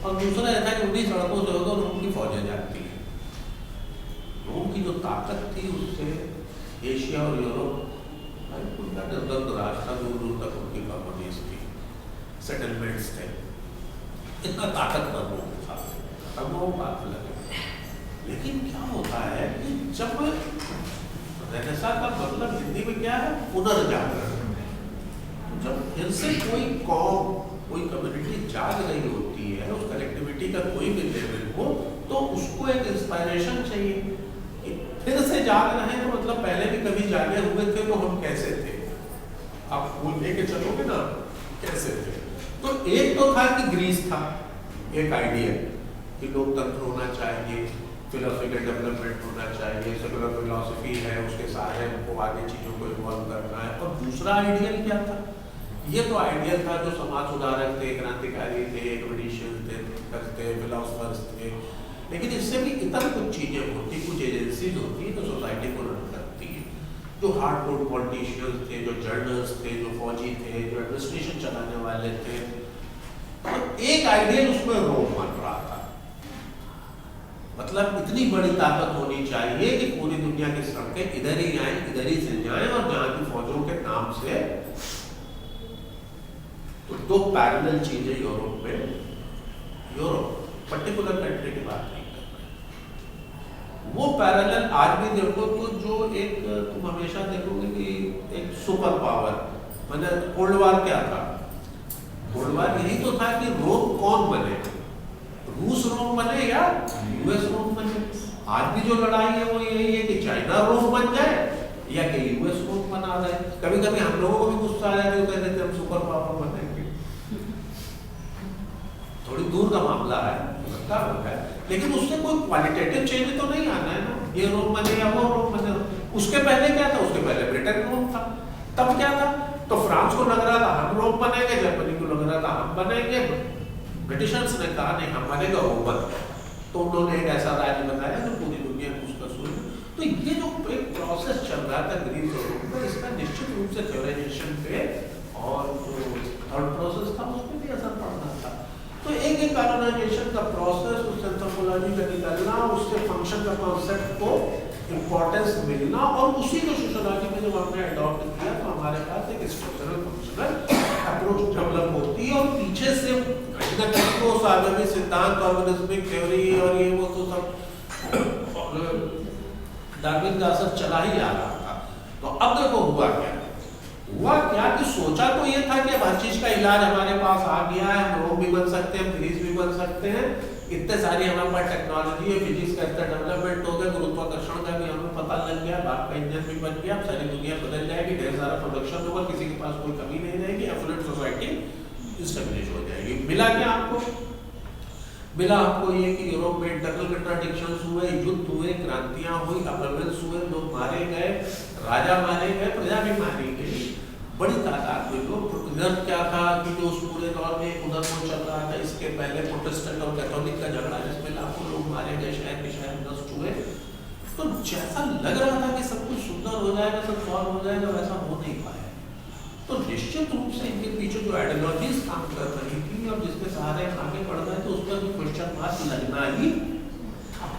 और दूसरा ऐसा कि उन्हीं सड़कों से होगा रोम की फौजें जाती है। रोम की जो ताकत थी उससे एशिया और यूरोप उनका निर्दंड रास्ता दूर दूर तक उनकी कॉलोनीज थी, सेटलमेंट्स थे, इतना ताकतवर रोम था। तब वो बात लगे। लेकिन क्या होता है कि जब रेनेसां का मतलब हिंदी में क्या है, पुनर्जागरण। जब फिर से कोई कौम, कोई कम्युनिटी जाग रही होती है, उस कलेक्टिविटी का कोई भी लेवल हो, तो उसको एक इंस्पायरेशन चाहिए। फिर से जाग रहे हैं मतलब पहले भी कभी जागे हुए थे तो हम कैसे थे, आप फूल लेके चलोगे ना, कैसे थे। तो एक तो था कि ग्रीस था, एक आइडिया कि लोकतंत्र होना चाहिए, फिलोसफिकल डेवलपमेंट होना चाहिए, सेकुलर फिलोसफी है, उसके सहारे हमको आगे चीज़ों को इन्वॉल्व करना है। और दूसरा आइडियल क्या था, ये तो आइडियल था जो समाज सुधारक थे, क्रांतिकारी थे, एडमिनिशियन थे, फिलोसफर्स थे। लेकिन इससे भी इतर कुछ चीज़ें होती, कुछ एजेंसीज होती है जो सोसाइटी को रन करती है, जो हार्डकोर पॉलिटिशियंस थे, जो जर्नल्स थे, जो फौजी थे, जो एडमिनिस्ट्रेशन चलाने वाले थे। तो एक आइडियल उसमें रोम बन रहा था, मतलब इतनी बड़ी ताकत होनी चाहिए कि पूरी दुनिया की सड़कें इधर ही आए, इधर ही से जाएं, और जहाँ की फौजों के नाम से। तो दो पैरेलल चीजें यूरोप में, यूरोप पर्टिकुलर कंट्री की बात नहीं कर रहे, वो पैरेलल आज भी देखो तो जो एक तुम हमेशा देखोगे कि एक सुपर पावर, मतलब कोल्ड वार क्या था, कोल्ड वार यही तो था कि रोम कौन बने, रूस रोम बने या यूएस रोम बने। आज भी जो लड़ाई है वो यही है कि चाइना रोम बन जाए या कि यूएस रोम बना जाए। कभी कभी हम लोगों को भी गुस्सा आया कि कहते थे हम सुपर पावर बनेंगे, थोड़ी दूर का मामला है, उसका है, लेकिन उससे कोई क्वालिटेटिव चेंज तो नहीं आना है ना, ये रोम बने या वो रोम बने। उसके पहले क्या था, उसके पहले ब्रिटेन रोम था। तब क्या था, तो फ्रांस को लग रहा था हम रोम बनेंगे, जर्मनी को लग रहा था हम बनेंगे, ब्रिटिशर्स ने कहा नहीं हम बनेगा वो बन गए, तो उन्होंने एक ऐसा राज्य बनाया जो पूरी दुनिया को उसका सूर्य। तो ये जो एक प्रोसेस चल रहा था ग्रीस और रोम में, इसका निश्चित रूप से थियोराइजेशन पे और जो थर्ड प्रोसेस था उस पर भी असर पड़ रहा था। तो एक कॉलोनाइजेशन का प्रोसेस, उससे एंथ्रोपोलॉजी का निकलना, उससे फंक्शन का कॉन्सेप्ट को इम्पोर्टेंस मिलना, और उसी को सोशियोलॉजी में जब हमने अडॉप्ट किया तो हमारे पास एक स्ट्रक्चरल फंक्शनल अप्रोच डेवलप होती है। और पीछे से को साधवी सिद्धांत, ऑर्गेनिज्मिक थ्योरी और ये वो तो सब डार्विन का असर चला ही आ रहा था। तो अब देखो हुआ क्या कि सोचा तो ये था कि अब हर चीज का इलाज हमारे पास आ गया है, हम रोम भी बन सकते हैं, हम ग्रीस भी बन सकते हैं, इतने सारी हमारे पास टेक्नोलॉजी है, फिजिक्स का इतना डेवलपमेंट हो गया, गुरुत्वाकर्षण का भी हमें पता लग गया, भाप का इंजन भी बन गया, अब सारी दुनिया बदल जाएगी, ढेर सारा प्रोडक्शन होगा, किसी के पास कोई कमी नहीं रहेगी, एफ्लुएंट सोसाइटी स्टेबलिश हो जाएगी। मिला क्या आपको, मिला आपको ये कि यूरोप में इंटरनल कंट्राडिक्शंस हुए, युद्ध हुए, क्रांतियां हुई, अपहेलमेंट्स हुए, लोग मारे गए, राजा मारे गए, प्रजा भी मारी गई, बड़ी तादाद में लोग। इधर क्या था कि जो उस पूरे दौर में उधर वो चल रहा था, इसके पहले प्रोटेस्टेंट और कैथोलिक का झगड़ा जिसमें लाखों लोग मारे गए, शहर के शहर नष्ट हुए। तो जैसा लग रहा था कि सब कुछ सुंदर हो जाएगा, सब सॉल्व हो जाएगा, वैसा हो नहीं पाया। तो निश्चित रूप से इनके पीछे जो आइडियोलॉजीज काम कर रही थी और जिसके सहारे आगे बढ़ रहे थे, उस पर भी क्वेश्चन मार्क लगना ही था।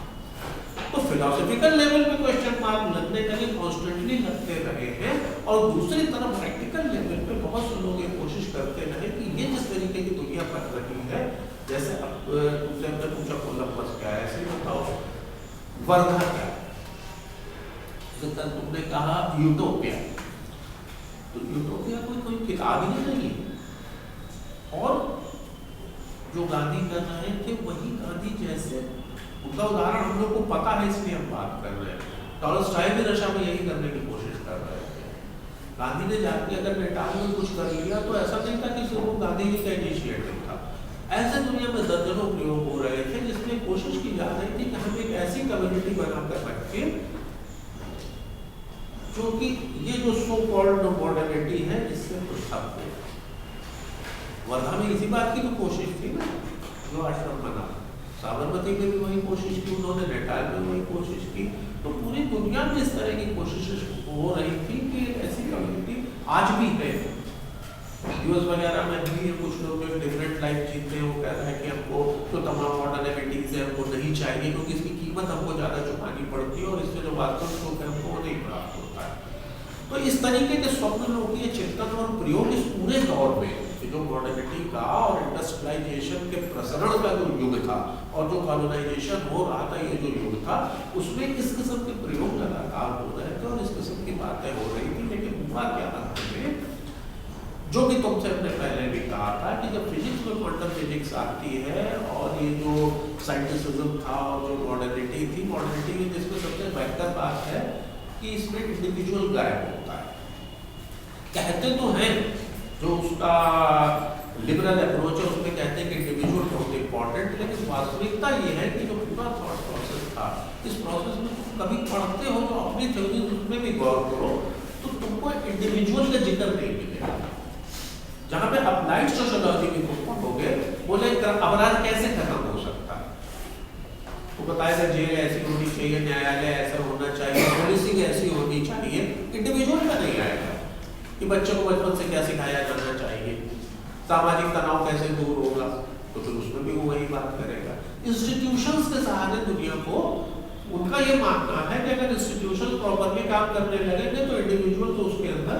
तो फिलोसॉफिकल लेवल पे क्वेश्चन मार्क लगने लगे, कॉन्स्टेंटली लगते रहे हैं। और दूसरी तरफ प्रैक्टिकल लेवल पे बहुत से लोग ये कोशिश करते रहे कि ये जिस तरीके की दुनिया बन रही है, जैसे अब तुमसे हमने पूछा कोलंबस क्या है, ऐसे बताओ वर्धा क्या है, तुमने कहा यूटोपिया। तो यूटोपिया कोई किताब ही नहीं है। और जो गांधी कर रहे थे वही गांधी जैसे, उनका उदाहरण हम लोग को पता है इसलिए हम बात कर रहे हैं। टॉलस्टॉय भी रशिया में यही करने की कोशिश कर रहे थे। गांधी ने जाके अगर नेपाल में कुछ कर लिया तो ऐसा नहीं था कि सिर्फ वो गांधी जी का इनिशिएटिव था। ऐसे दुनिया में दर्जनों प्रयोग हो रहे थे जिसमें कोशिश की जा रही थी कि हम एक ऐसी कम्युनिटी बनाकर रखें जो कि ये जो सो कॉल्ड मॉडर्निटी है इससे पृथक हो। वर्धा में इसी बात की तो कोशिश थी ना, जो आश्रम बना। साबरमती में भी वही कोशिश की उन्होंने, नेपाल में वही कोशिश की। तो पूरी दुनिया में इस तरह की कोशिशें हो रही थी कि ऐसी कम्युनिटी आज भी है। यूएस वगैरह में भी कुछ लोग जो डिफरेंट लाइफ जीते हैं, वो कह रहे हैं कि हमको जो तमाम मॉडर्निटीज है हमको नहीं चाहिए, क्योंकि इसकी कीमत हमको ज़्यादा चुकानी पड़ती है और इससे जो वास्तविक सुख है हमको वो नहीं प्राप्त होता है। तो इस तरीके के स्वप्न लोग ये चिंतन और प्रयोग इस पूरे दौर में जो मॉडर्निटी का और इंडस्ट्रियलाइजेशन के प्रसरण का जो युग था और जो कॉलोनाइजेशन हो रहा था, ये जो युग था, उसमें इस किस्म के प्रयोग लगातार हो रहे थे और इस किस्म की बातें हो रही थी। लेकिन हुआ क्या अंत में, जो कि तुमसे हमने पहले भी कहा था कि जब फिजिक्स में क्वांटम फिजिक्स आती है और ये जो साइंटिसिज्म था और जो मॉडर्निटी थी, मॉडर्निटी में जिसमें सबसे बेहतर बात है कि इसमें इंडिविजुअल गायब होता है। कहते तो हैं जो उसका लिबरल अप्रोच है उसमें कहते हैं कि इंडिविजुअल बहुत इंपॉर्टेंट, लेकिन वास्तविकता ये है कि जो पूरा थॉट प्रोसेस था, इस प्रोसेस में तुम कभी पढ़ते हो तो अपनी थ्योरी उसमें भी गौर करो तो तुमको इंडिविजुअल का जिक्र नहीं मिलेगा। जहाँ पे अप्लाइड सोशियोलॉजी में तुम पढ़ोगे, बोले अपराध कैसे खत्म हो सकता है, वो बताएगा जेल ऐसी होनी चाहिए, न्यायालय ऐसा होना चाहिए, पुलिसिंग ऐसी होनी चाहिए। इंडिविजुअल का नहीं आएगा कि बच्चों को बचपन से क्या सिखाया जाना चाहिए, सामाजिक तनाव कैसे दूर होगा, तो फिर उसमें भी वो वही बात करेगा। इंस्टीट्यूशंस के सहारे दुनिया को, उनका ये मानना है कि अगर इंस्टीट्यूशन प्रॉपरली काम करने लगेंगे तो इंडिविजुअल तो उसके अंदर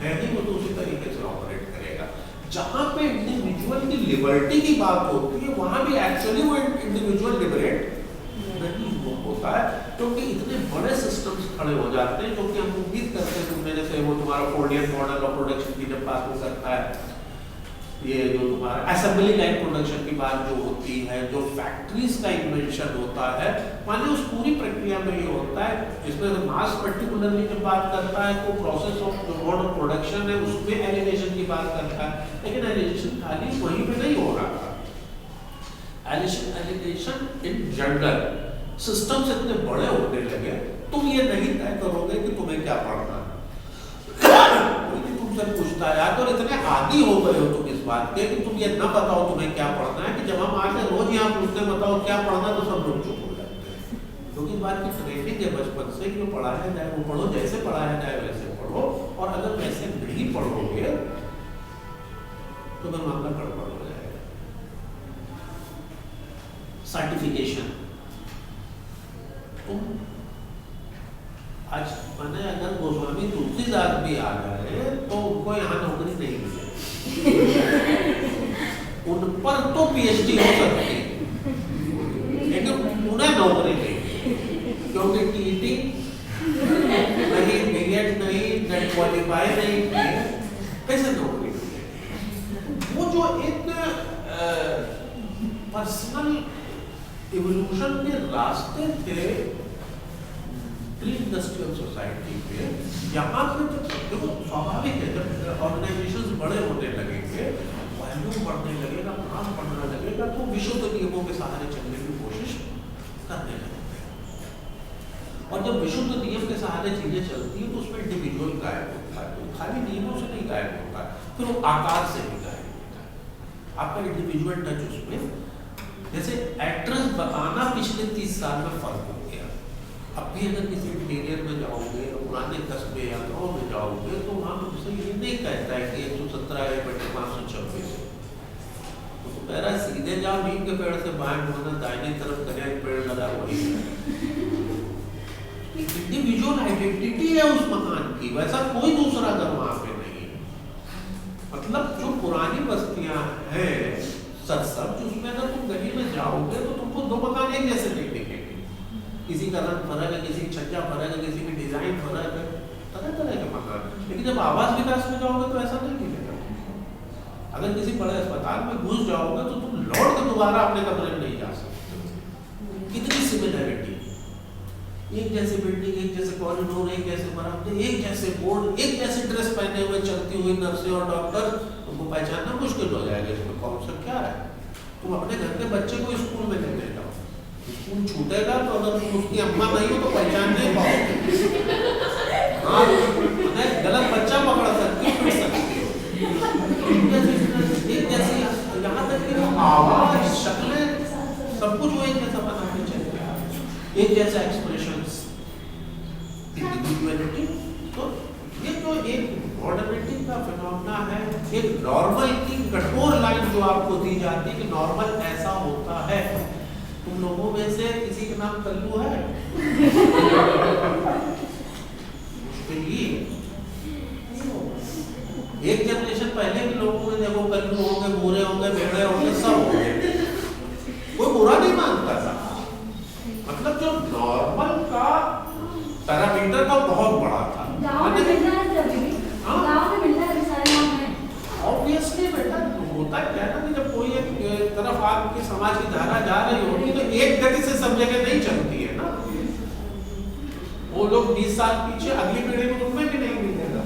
है ही, वो तो उसी तरीके से ऑपरेट करेगा। जहाँ पे इंडिविजुअल की लिबर्टी की बात होती है वहाँ भी एक्चुअली वो इंडिविजुअल लिबरेट नहीं होता है, क्योंकि इतने बड़े सिस्टम्स खड़े हो जाते हैं जो कि हम उम्मीद करते हैं तुमने जैसे वो तुम्हारा फोर्डियन मॉडल ऑफ प्रोडक्शन की जब बात हो सकता है, ये जो तुम्हारा असेंबली लाइन प्रोडक्शन की बात जो होती है, जो फैक्ट्रीज का इन्वेंशन होता है, माने उस पूरी प्रक्रिया में ये होता है जिसमें मास पर्टिकुलरली जब बात करता है तो प्रोसेस ऑफ जो मोड ऑफ प्रोडक्शन है उसमें एलिनेशन की बात करता है, लेकिन एलिनेशन खाली वहीं पे नहीं हो रहा था। एलिनेशन इन जनरल सिस्टम्स इतने बड़े होने लगे, तुम ये नहीं तय करोगे कि तुम्हें क्या पढ़ना है। कोई भी तुमसे पूछता है यार, तो इतने आदी हो गए हो तुम इस बात के कि तुम ये ना बताओ तुम्हें क्या पढ़ना है, कि जब हम आके रोज यहाँ पूछते बताओ क्या पढ़ना, तो सब लोग चुप हो जाते हैं। क्योंकि इस बात की ट्रेनिंग है बचपन से कि पढ़ाया जाए वो पढ़ो, जैसे पढ़ाया जाए वैसे पढ़ो, और अगर वैसे नहीं पढ़ोगे तो फिर मामला गड़बड़ हो जाएगा। सर्टिफिकेशन, तुम आज मैंने अगर गोस्वामी तुलसीदास भी आ जाए तो उनको यहाँ नौकरी नहीं मिलेगी। उन पर तो पीएचडी हो सकती है लेकिन उन्हें नौकरी नहीं, क्योंकि टीटी नहीं, बीएड नहीं, नेट क्वालिफाई नहीं किए, कैसे नौकरी मिलेगी। वो जो एक पर्सनल इवोल्यूशन के रास्ते थे प्री इंडस्ट्रियल सोसाइटी पे, यहाँ पे देखो स्वाभाविक है जब ऑर्गेनाइजेशंस बड़े होने लगेंगे, वैल्यू बढ़ने लगेगा, काम बढ़ने लगेगा, तो विशुद्ध नियमों के सहारे चलने की कोशिश करने लगेंगे। और जब विशुद्ध नियम के सहारे चीजें चलती है तो उसमें इंडिविजुअल गायब होता है। तो खाली नींबू से नहीं गायब होता, फिर वो आकार से भी गायब होता है। आपका इंडिविजुअल टच उसमें, जैसे एड्रेस बताना पिछले 30 साल में फर्क हो गया। अब भी अगर किसी इंटीरियर में जाओगे, पुराने कस्बे या गाँव में जाओगे, तो वहाँ तुमसे ये नहीं कहता है कि 117/526, तो कह रहा है सीधे जाओ, नीम के पेड़ से बाएं मुड़ना, दाहिनी तरफ कन्या पेड़ लगा वही है। इंडिविजुअल आइडेंटिटी है उस मकान की, वैसा कोई दूसरा घर वहां पे नहीं है। मतलब जो पुरानी बस्तियां हैं सरसब्ज, उसमें अगर तुम गली में जाओगे तो तुमको दो मकान एक जैसे नहीं दिखेंगे। किसी का रंग फर्क है, किसी की छज्जा फर्क है, किसी की डिजाइन फर्क है, तरह तरह के मकान। लेकिन जब आवास विकास में जाओगे तो ऐसा नहीं मिलेगा। अगर किसी बड़े अस्पताल में घुस जाओगे तो तुम लौट के दोबारा अपने कमरे में नहीं जा सकते। कितनी सिमिलरिटी, एक जैसी बिल्डिंग, एक जैसे कॉरिडोर, एक जैसे बरामदे, एक जैसे बोर्ड, एक जैसी ड्रेस पहने हुए चलती हुई नर्सें और डॉक्टर, तुमको पहचानना मुश्किल हो जाएगा इसमें कौन सा क्या है। तुम अपने घर के बच्चे को स्कूल में लेने जाओ, स्कूल छूटेगा तो अगर तुम उसकी अम्मा नहीं हो तो पहचान नहीं पाओगे। हाँ, गलत बच्चा पकड़ सकती हो, फिर सकती हो। एक जैसी, यहाँ तक कि आवाज, शक्लें, सब कुछ वो एक जैसा बना के चलते हैं, एक जैसा एक्सप्रेशंस, इंडिविजुअलिटी। तो ये जो एक मॉडर्निटी का फिनोमेना है, एक नॉर्मल की कठोर लाइन जो आपको दी जाती है कि नॉर्मल ऐसा होता है। तुम लोगों में से किसी के नाम कल्लू है? मुश्किल ही। एक जनरेशन पहले के लोगों में देखो, कल्लू होंगे, भूरे होंगे, भेड़े होंगे, सब होंगे, कोई बुरा नहीं मानता था। मतलब जो नॉर्मल का पैरामीटर का बहुत बड़ा था। ऑब्वियसली बेटा, होता क्या है ना कि जब कोई एक तरफ आपकी समाज की धारा जा रही होती तो एक गति से सब जगह नहीं चलती है ना। वो लोग 20 साल पीछे, अगली पीढ़ी में उनमें भी नहीं मिलेगा।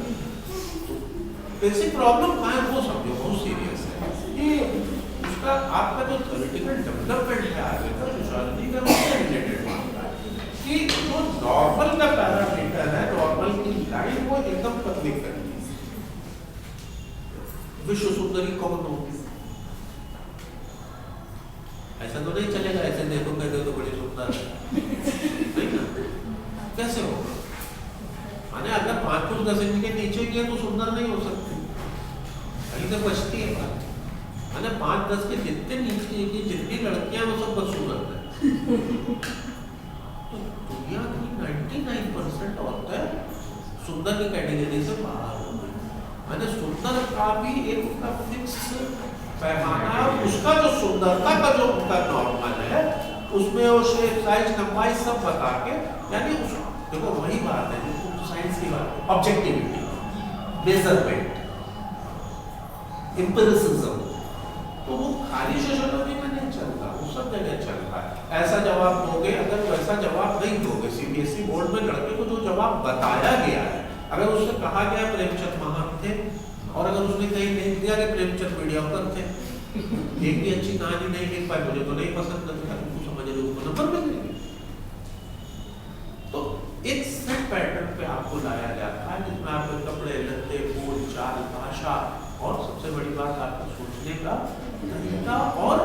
बेसिक प्रॉब्लम कहाँ है वो समझो, बहुत सीरियस है ये। उसका आपका जो थ्योरेटिकल डेवलपमेंट है आगे का, सोशियोलॉजी का, उससे रिलेटेड मानता है कि जो नॉर्मल का पैरामीटर है, नॉर्मल की लाइन वो एकदम पतली करनी है। विश्व सुंदरी कौन होगी? ऐसा तो नहीं चलेगा, ऐसे देखो कहते तो बड़ी सुंदर है, नहीं ना? कैसे होगा? माने अगर 5 फुट 10 इंच के नीचे की है तो सुंदर नहीं हो सकती, कहीं तो बचती है बात। माने 5-10 के जितने नीचे की जितनी लड़कियां वो सब बदसूरत है। तो दुनिया की 99% औरतें सुंदर की कैटेगरी से बाहर हो गई। माने सुंदर का भी एक उनका फिक्स पैमाना है, उसका जो सुंदरता का जो उनका नॉर्मल है, उसमें वो शेप, साइज, लंबाई सब बता के, यानी उस देखो वही बात है जो साइंस की बात है, ऑब्जेक्टिविटी, मेजरमेंट, एम्पिरिसिज्म। तो वो खाली सोशियोलॉजी में नहीं चलता, वो सब जगह चलता है। ऐसा जवाब दोगे, अगर वैसा जवाब नहीं दोगे, सीबीएसई बोर्ड में लड़के को जो जवाब बताया गया है, अगर उससे कहा गया प्रेमचंद महान थे, और अगर उसने कहीं नहीं दिया कि प्रेमचंद मीडियोकर थे, एक भी अच्छी कहानी नहीं लिख पाए, मुझे तो नहीं पसंद लगता, तुमको समझ रहे उसको नंबर मिल जाएंगे। तो एक सेट पैटर्न पे आपको लाया जाता है जिसमें आपके कपड़े, लत्ते, बोल चाल, भाषा, और सबसे बड़ी बात आपको सोचने का तरीका, और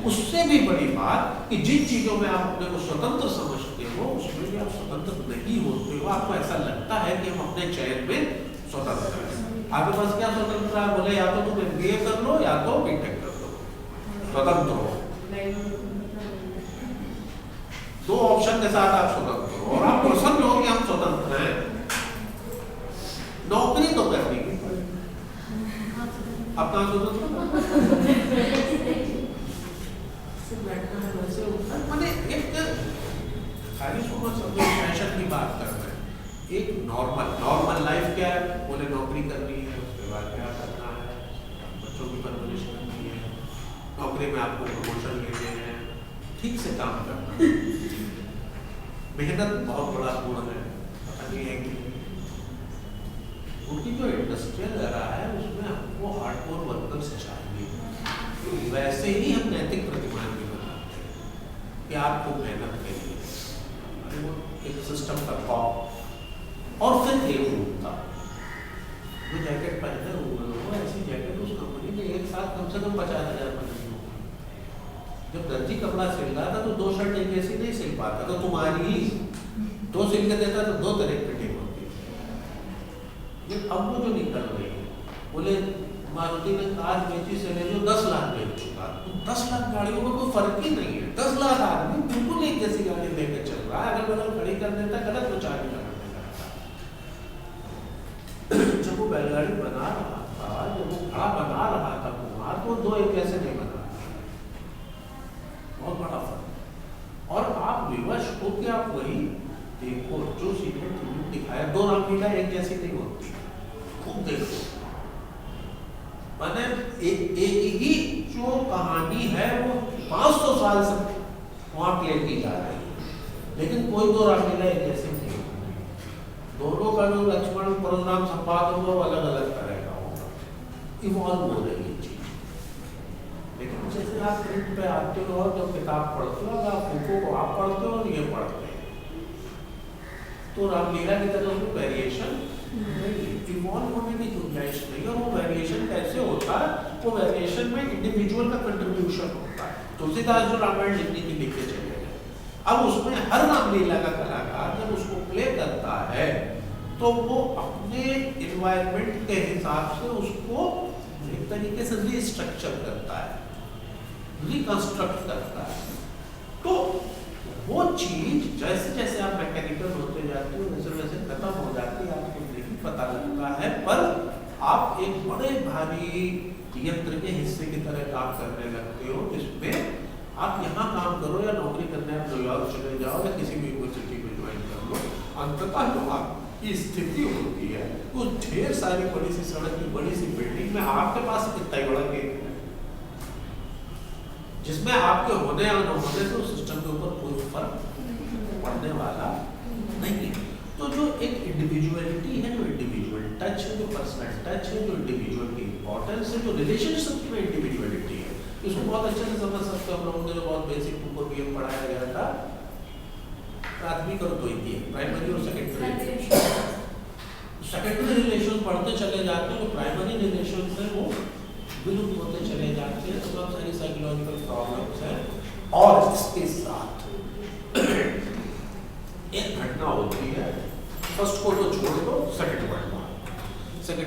उससे भी बड़ी बात कि जिन चीजों में आप अपने को स्वतंत्र समझते हो उसमें भी आप स्वतंत्र नहीं होते हो। आपको ऐसा लगता है कि हम अपने चयन में स्वतंत्र हैं। आपके पास क्या स्वतंत्र है? बोले या तो तुम MBA कर लो या तो बीटेक कर लो, स्वतंत्र हो। 2 ऑप्शन के साथ आप स्वतंत्र हो, और आप प्रसन्न हो कि हम स्वतंत्र हैं। नौकरी तो करनी है, अपना स्वतंत्र बैठना है, वैसे उठना है। माने एक खाली सुबह सब फैशन की बात कर रहे हैं। एक नॉर्मल लाइफ क्या है? बोले नौकरी करनी है, उसके बाद क्या करना है, बच्चों की परवरिश करनी है, नौकरी में आपको प्रमोशन लेने हैं, ठीक से काम करना है। मेहनत बहुत बड़ा गुण है, पता नहीं है कि उनकी जो इंडस्ट्रियल एरा है उसमें हमको हार्डकोर वर्कर्स चाहिए। वैसे ही हम नैतिक प्रतिमान भी बनाते हैं कि आपको मेहनत करिए, एक सिस्टम का कॉप, और फिर एक रूपता। मुझे जब दर्जी कपड़ा सिल रहा था तो 2 शर्ट एक जैसी नहीं सिल पाता था, तुम्हारी ही 2 सिल के देता तो 2 तरह की फिटिंग होती है। अब वो जो निकल रही है, बोले मारुति ने कार बेची से ले जो 10 लाख बेच चुका, तो 10 लाख गाड़ियों में कोई फर्क ही नहीं है। 10 लाख आदमी बिल्कुल एक जैसी गाड़ी लेकर चल रहा है, अगर बगल खड़ी कर देता गलत विचार करने लगता। जब वो बैलगाड़ी बना रहा था, जब वो घड़ा बना रहा था कुमार, तो 2 एक जैसे नहीं बना, बहुत बड़ा फर्क। और आप विवश हो कि आप वही देखो जो सीधे फिल्म दिखाया, 2 रामलीला एक जैसी नहीं होती, खूब देखो। मैंने एक ही जो कहानी है वो 500 साल से वहां प्ले की जा रही है, लेकिन कोई 2 रामलीला एक जैसी नहीं होती। दोनों का जो लक्ष्मण परशुराम संवाद होगा वो अलग अलग तरह का होगा, इवॉल्व हो रही है चीज। लेकिन जैसे आप प्रिंट पे आते हो और जब किताब पढ़ते हो, आप फूको को आप पढ़ते हो और ये पढ़ते हैं, तो रामलीला की तरह उसमें वेरिएशन नहीं, इवॉल्व होने की गुंजाइश नहीं। और वो वेरिएशन कैसे होता है? वो वेरिएशन में इंडिविजुअल का कंट्रीब्यूशन होता है। तुलसीदास जो रामायण लिखने की लिखे चले गए, अब उसमें हर रामलीला का कलाकार जब उसको प्ले करता है तो वो अपने इन्वायरमेंट के हिसाब से उसको एक तरीके से रीस्ट्रक्चर करता है, रिकंस्ट्रक्ट करता है। तो वो चीज जैसे जैसे आप मैकेनिकल होते जाते हो वैसे वैसे खत्म हो जाती है, आपको नहीं पता लगता है, पर आप एक बड़े भारी यंत्र के हिस्से की तरह काम करने लगते हो, जिसमें आप यहाँ काम करो या नौकरी करने आप न्यूयॉर्क चले जाओ या किसी भी यूनिवर्सिटी में ज्वाइन कर लो, अंततः जो आपकी स्थिति होती है वो ढेर सारी बड़ी सी सड़क की बड़ी सी बिल्डिंग में आपके पास कितना ही बड़ा गेट है, जिसमें आपके होने या न होने से उस सिस्टम के ऊपर कोई फर्क पड़ने वाला नहीं है। तो जो एक इंडिविजुअलिटी है, जो इंडिविजुअल टच है, जो पर्सनल टच है, जो इंडिविजुअल की इंपॉर्टेंस है, जो रिलेशनशिप में इंडिविजुअलिटी है, इसको बहुत अच्छे से समझ सकते हो। हम लोगों ने जो बहुत बेसिक 2 को पढ़ाया गया था, प्राथमिक और द्वितीय, प्राइमरी और सेकेंडरी। सेकेंडरी रिलेशन पढ़ते चले जाते हैं, जो प्राइमरी रिलेशन है वो विलुप्त होते चले जाते हैं। तो बहुत सारी साइकोलॉजिकल प्रॉब्लम्स हैं। और इसके साथ एक घटना होती है, फर्स्ट को तो छोड़ दो, सेकेंड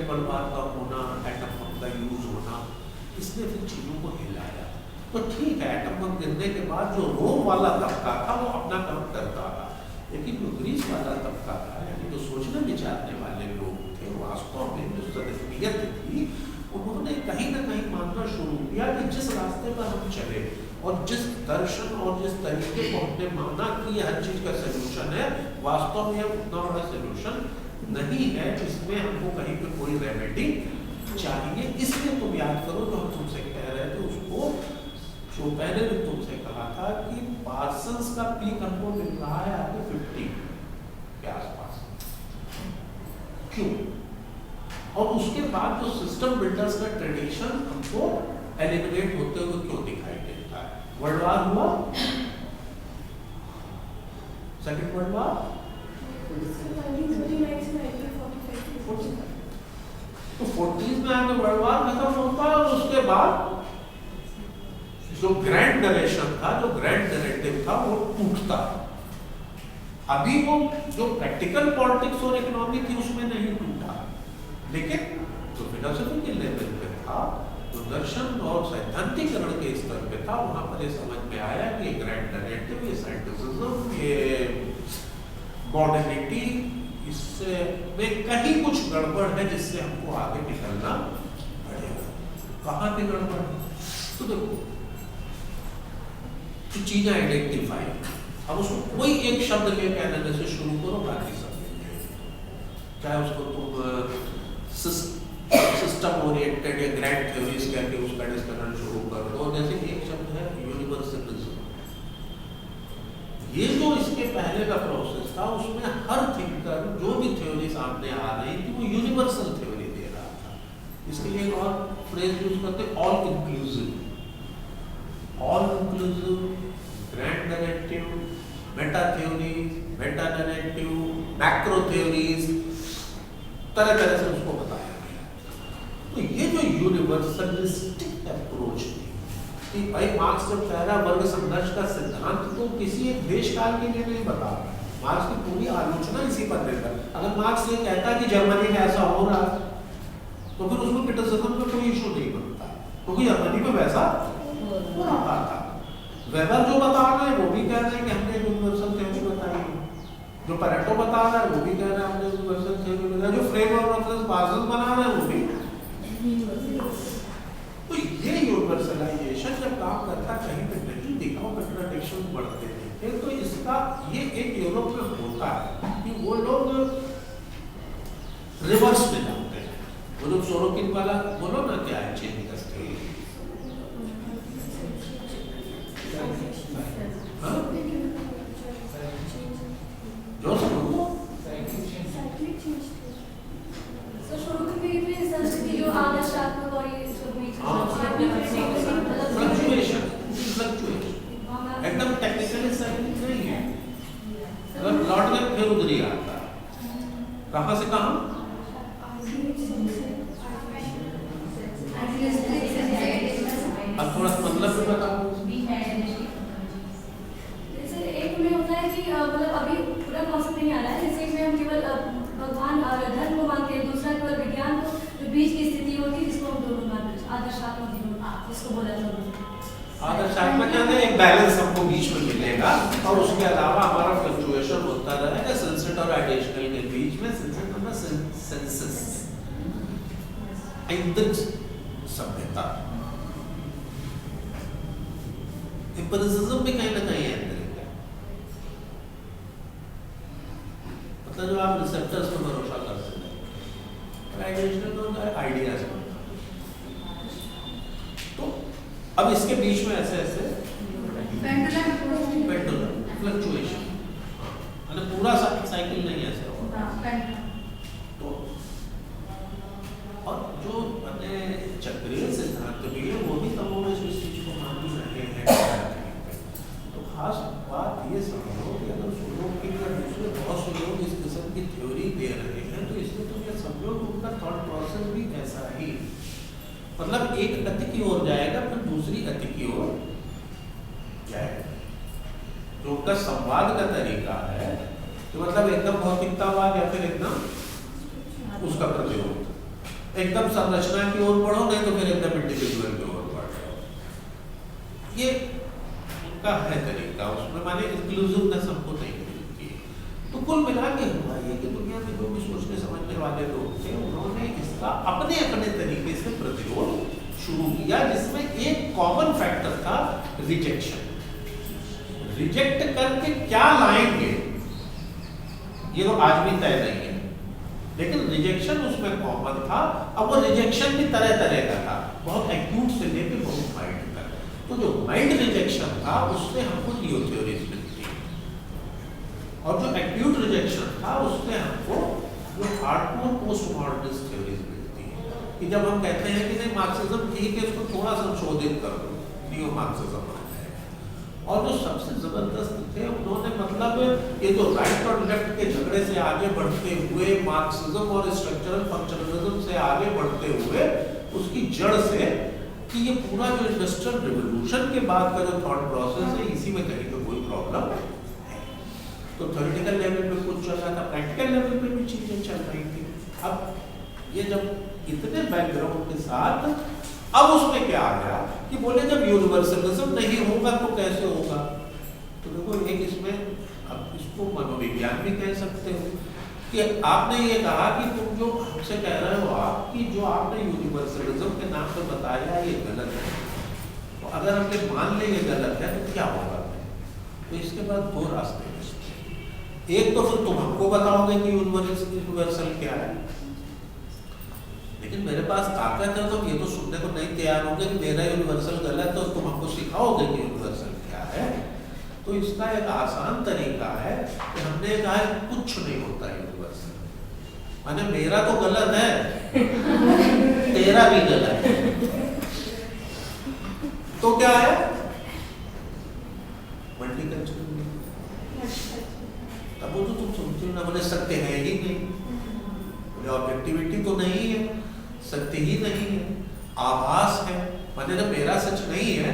वर्ल्ड वार का होना, एटम बम का यूज होना, इसने फिर चीजों को हिलाया। तो ठीक है, एटम बम गिरने के बाद जो रोम वाला तबका था वो अपना काम करता था, लेकिन जो ग्रीस वाला तबका था, यानी जो सोचने विचारने वाले लोग थे, वास्तव में जो सदस्यत थी, उन्होंने कहीं ना कहीं मानना शुरू किया कि जिस रास्ते पर हम चले और जिस दर्शन और जिस तरीके को हमने माना कि हर चीज का सलूशन है, वास्तव में उतना बड़ा सलूशन नहीं है, इसमें हमको कहीं पे कोई रेमेडी चाहिए। इसलिए तुम याद करो जो हम तुमसे कह रहे थे उसको, जो पहले भी तुमसे कहा था कि पार्सन्स का पीक हमको मिल रहा है आपको 50 के आसपास। क्यों? और उसके बाद जो सिस्टम बिल्डर्स का ट्रेडिशन हमको एलिमिनेट होते हुए क्यों दिखाई देता है? वर्ल्ड वार हुआ, सेकंड वर्ल्ड वार 1939 तो 40s में आके वर्ल्ड वार खत्म होता है, और उसके बाद जो ग्रैंड नरेशन था, जो ग्रैंड नैरेटिव था, वो टूटता। अभी वो जो प्रैक्टिकल पॉलिटिक्स और इकोनॉमी थी उसमें नहीं टूटा, लेकिन जो फिलोसफी के लेवल पे था, जो दर्शन और सैद्धांतिकरण के स्तर पे था, वहां पर ये समझ में आया कि ग्रैंड नैरेटिव, ये साइंटिफिज्म, ये मॉडर्निटी, इससे में कहीं कुछ गड़बड़ है जिससे हमको आगे निकलना पड़ेगा। कहाँ पे गड़बड़ है? तो देखो, तो चीजें आइडेंटिफाई, अब उसको कोई एक शब्द ले कहने से शुरू करो, बाकी सब चाहे उसको तुम सिस्टम ओरिएंटेड या ग्रैंड थ्योरीज कहकर उसका डिस्कशन शुरू कर दो। जैसे एक शब्द है यूनिवर्सलिज्म, ये जो इसके पहले का प्रोसेस था, उसमें हर थिंकर जो भी थ्योरी सामने आ रही थी वो यूनिवर्सल थ्योरी दे रहा था। इसके लिए एक और फ्रेज यूज करते, all inclusive, grand narrative, Meta theories, Meta narrative, macro theories, तरह तरह से उसको बताया गया। तो ये जो यूनिवर्सलिस्टिक अप्रोच थी, कि भाई मार्क्स जब कह रहा है वर्ग संघर्ष का सिद्धांत, तो किसी एक देश काल के लिए नहीं बता रहा। मार्क्स की पूरी आलोचना इसी पर निर्भर। अगर मार्क्स ये कहता है कि जर्मनी में ऐसा हो रहा है, तो फिर उसमें क्रिटिसिज्म में कोई इशू नहीं बनता, क्योंकि जर्मनी में वैसा हो रहा था। वेबर जो बता रहे हैं वो भी कह रहे हैं कि हमने यूनिवर्सल थ्योरी बताई है, जो पैरेटो बता रहा है वो भी कह रहा है हमने यूनिवर्सल थ्योरी बताई, जो फ्रेम ऑफ रेफरेंस बार्जन बना रहे हैं वो भी। तो ये यूनिवर्सलाइजेशन जब काम करता है कहीं पे नहीं दिखाओ, कंट्राडिक्शन बढ़ते थे, तो इसका ये एक यूरोप में होता है कि वो लोग रिवर्स में जाते हैं। वो लोग सोरोकिन वाला बोलो ना क्या है, चेंज करते हैं, जो सब जो आदर्शात्मक और ये सब एकदम टेक्निकली साइंस नहीं है। अगर लौट कर फिर उधर ही आता है, कहाँ से कहाँ? अब थोड़ा मतलब भी बताओ। जैसे एक में होता है कि मतलब अभी पूरा कॉन्सेप्ट नहीं आ रहा है, जैसे एक में हम केवल भगवान और धर्म को मानते हैं, दूसरा केवल विज्ञान को जो बीच की स्थिति होती है जिसको हम दोनों मानते हैं, आदर्शात्मक जिसको बोला जाता है। आदर्शात्मक क्या है, एक बैलेंस हमको बीच में मिलेगा और उसके अलावा हमारा फ्लक्चुएशन होता रहेगा सेंसेट और एडिशनल के बीच में। सेंसेट मतलब सेंसस, सभ्यता, एम्पिरिसिज्म भी कहीं ना कहीं है, मतलब जो आप रिसेप्टर्स पर भरोसा कर सकते हैं, एडिशनल होता है आइडियाज पर। तो अब इसके बीच में ऐसे ऐसे पेंडुलम फ्लक्चुएशन, मतलब पूरा साइकिल नहीं ऐसे होगा। तो और जो अपने चक्रीय सिद्धांत भी है वो भी तमो में इस चीज को मान रहे हैं। तो खास बात ये समझो कि अगर सोलो के या दूसरे बहुत से लोग इस किस्म की थ्योरी दे रहे हैं, तो इसमें तो ये समझो कि उनका थॉट प्रोसेस भी ऐसा ही, मतलब एक गति की ओर जाएगा फिर दूसरी गति की ओर जाएगा। जो उनका संवाद का तरीका है तो मतलब एकदम भौतिकतावाद या फिर एकदम उसका प्रतिरोध, एकदम संरचना की ओर बढ़ो नहीं तो फिर एकदम इंडिविजुअल की ओर बढ़ जाओ। ये उनका है तरीका, उसमें माने इंक्लूसिवनेस हमको नहीं मिलती है। तो कुल मिला के हुआ ये कि दुनिया में जो भी सोचने समझने वाले लोग थे उन्होंने इसका अपने अपने तरीके से प्रतिरोध शुरू किया, जिसमें एक कॉमन फैक्टर था रिजेक्शन। रिजेक्ट करके क्या लाएंगे ये तो आज भी तय नहीं है, लेकिन रिजेक्शन उसमें कॉमन था। अब वो रिजेक्शन भी तरह तरह का था, बहुत एक्यूट से लेकर बहुत माइल्ड तक। तो जो माइल्ड रिजेक्शन था उससे हमको नियो थ्योरीज मिलती है, और जो एक्यूट रिजेक्शन था उससे हमको जो हार्डकोर पोस्ट मॉडर्निस्ट थ्योरीज मिलती है। कि जब हम कहते हैं कि नहीं मार्क्सिज्म ठीक है, इसको थोड़ा संशोधित कर दो, नियो मार्क्सिज्म आ जाएगा। और जो सबसे जबरदस्त थे उन्होंने मतलब ये जो राइट और लेफ्ट के झगड़े से आगे बढ़ते हुए, मार्क्सिज्म और स्ट्रक्चरल फंक्शनलिज्म से आगे बढ़ते हुए, उसकी जड़ से कि ये पूरा जो इंडस्ट्रियल रिवोल्यूशन के बाद का जो थॉट प्रोसेस है, इसी में कहीं तो कोई प्रॉब्लम है। तो थ्योरेटिकल लेवल पे कुछ चल रहा था, प्रैक्टिकल लेवल पे भी चीजें चल रही थी। अब ये जब इतने बैकग्राउंड के साथ अब उसमें क्या आ गया कि बोले जब यूनिवर्सलिज्म नहीं होगा तो कैसे होगा। तो देखो एक इसमें अब इसको मनोविज्ञान भी कह सकते हो कि आपने ये कहा कि तुम जो हमसे कह रहे हो आप कि जो आपने यूनिवर्सलिज्म के नाम पर बताया ये गलत है, तो अगर हमने मान ले ये गलत है तो क्या होगा। तो इसके बाद दो रास्ते हैं। एक तो फिर तुम हमको बताओगे कि यूनिवर्सल क्या है, लेकिन मेरे पास ताकत है तो ये तो सुनने को नहीं तैयार होंगे कि मेरा यूनिवर्सल गलत है, तो तुम हमको सिखाओगे कि यूनिवर्सल क्या है। तो इसका एक आसान तरीका है कि हमने कहा कुछ नहीं होता यूनिवर्सल, माने मेरा तो गलत है तेरा भी गलत है, तो क्या है मल्टीकल्चरल। तब वो तो तुम सुनते हो ना, बोले सत्य है ही नहीं, बोले ऑब्जेक्टिविटी तो नहीं है, सत्य ही नहीं है, आभास है। माने जब मेरा सच नहीं है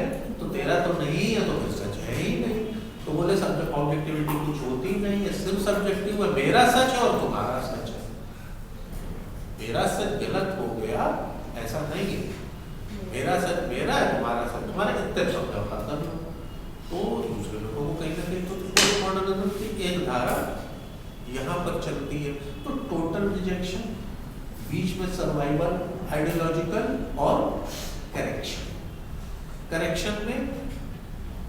ऑब्जेक्टिविटी कुछ होती नहीं है, सिर्फ सब्जेक्टिव है। मेरा सच है और तुम्हारा सच है, मेरा सच गलत हो गया ऐसा नहीं है, मेरा सच मेरा है, तुम्हारा सच तुम्हारा, इतने समझौता कर लो। तो दूसरे लोगों को कहीं ना कहीं तो मॉडर्निज्म की एक धारा यहाँ पर चलती है। तो टोटल रिजेक्शन, बीच में सर्वाइवल, आइडियोलॉजिकल और करेक्शन। करेक्शन में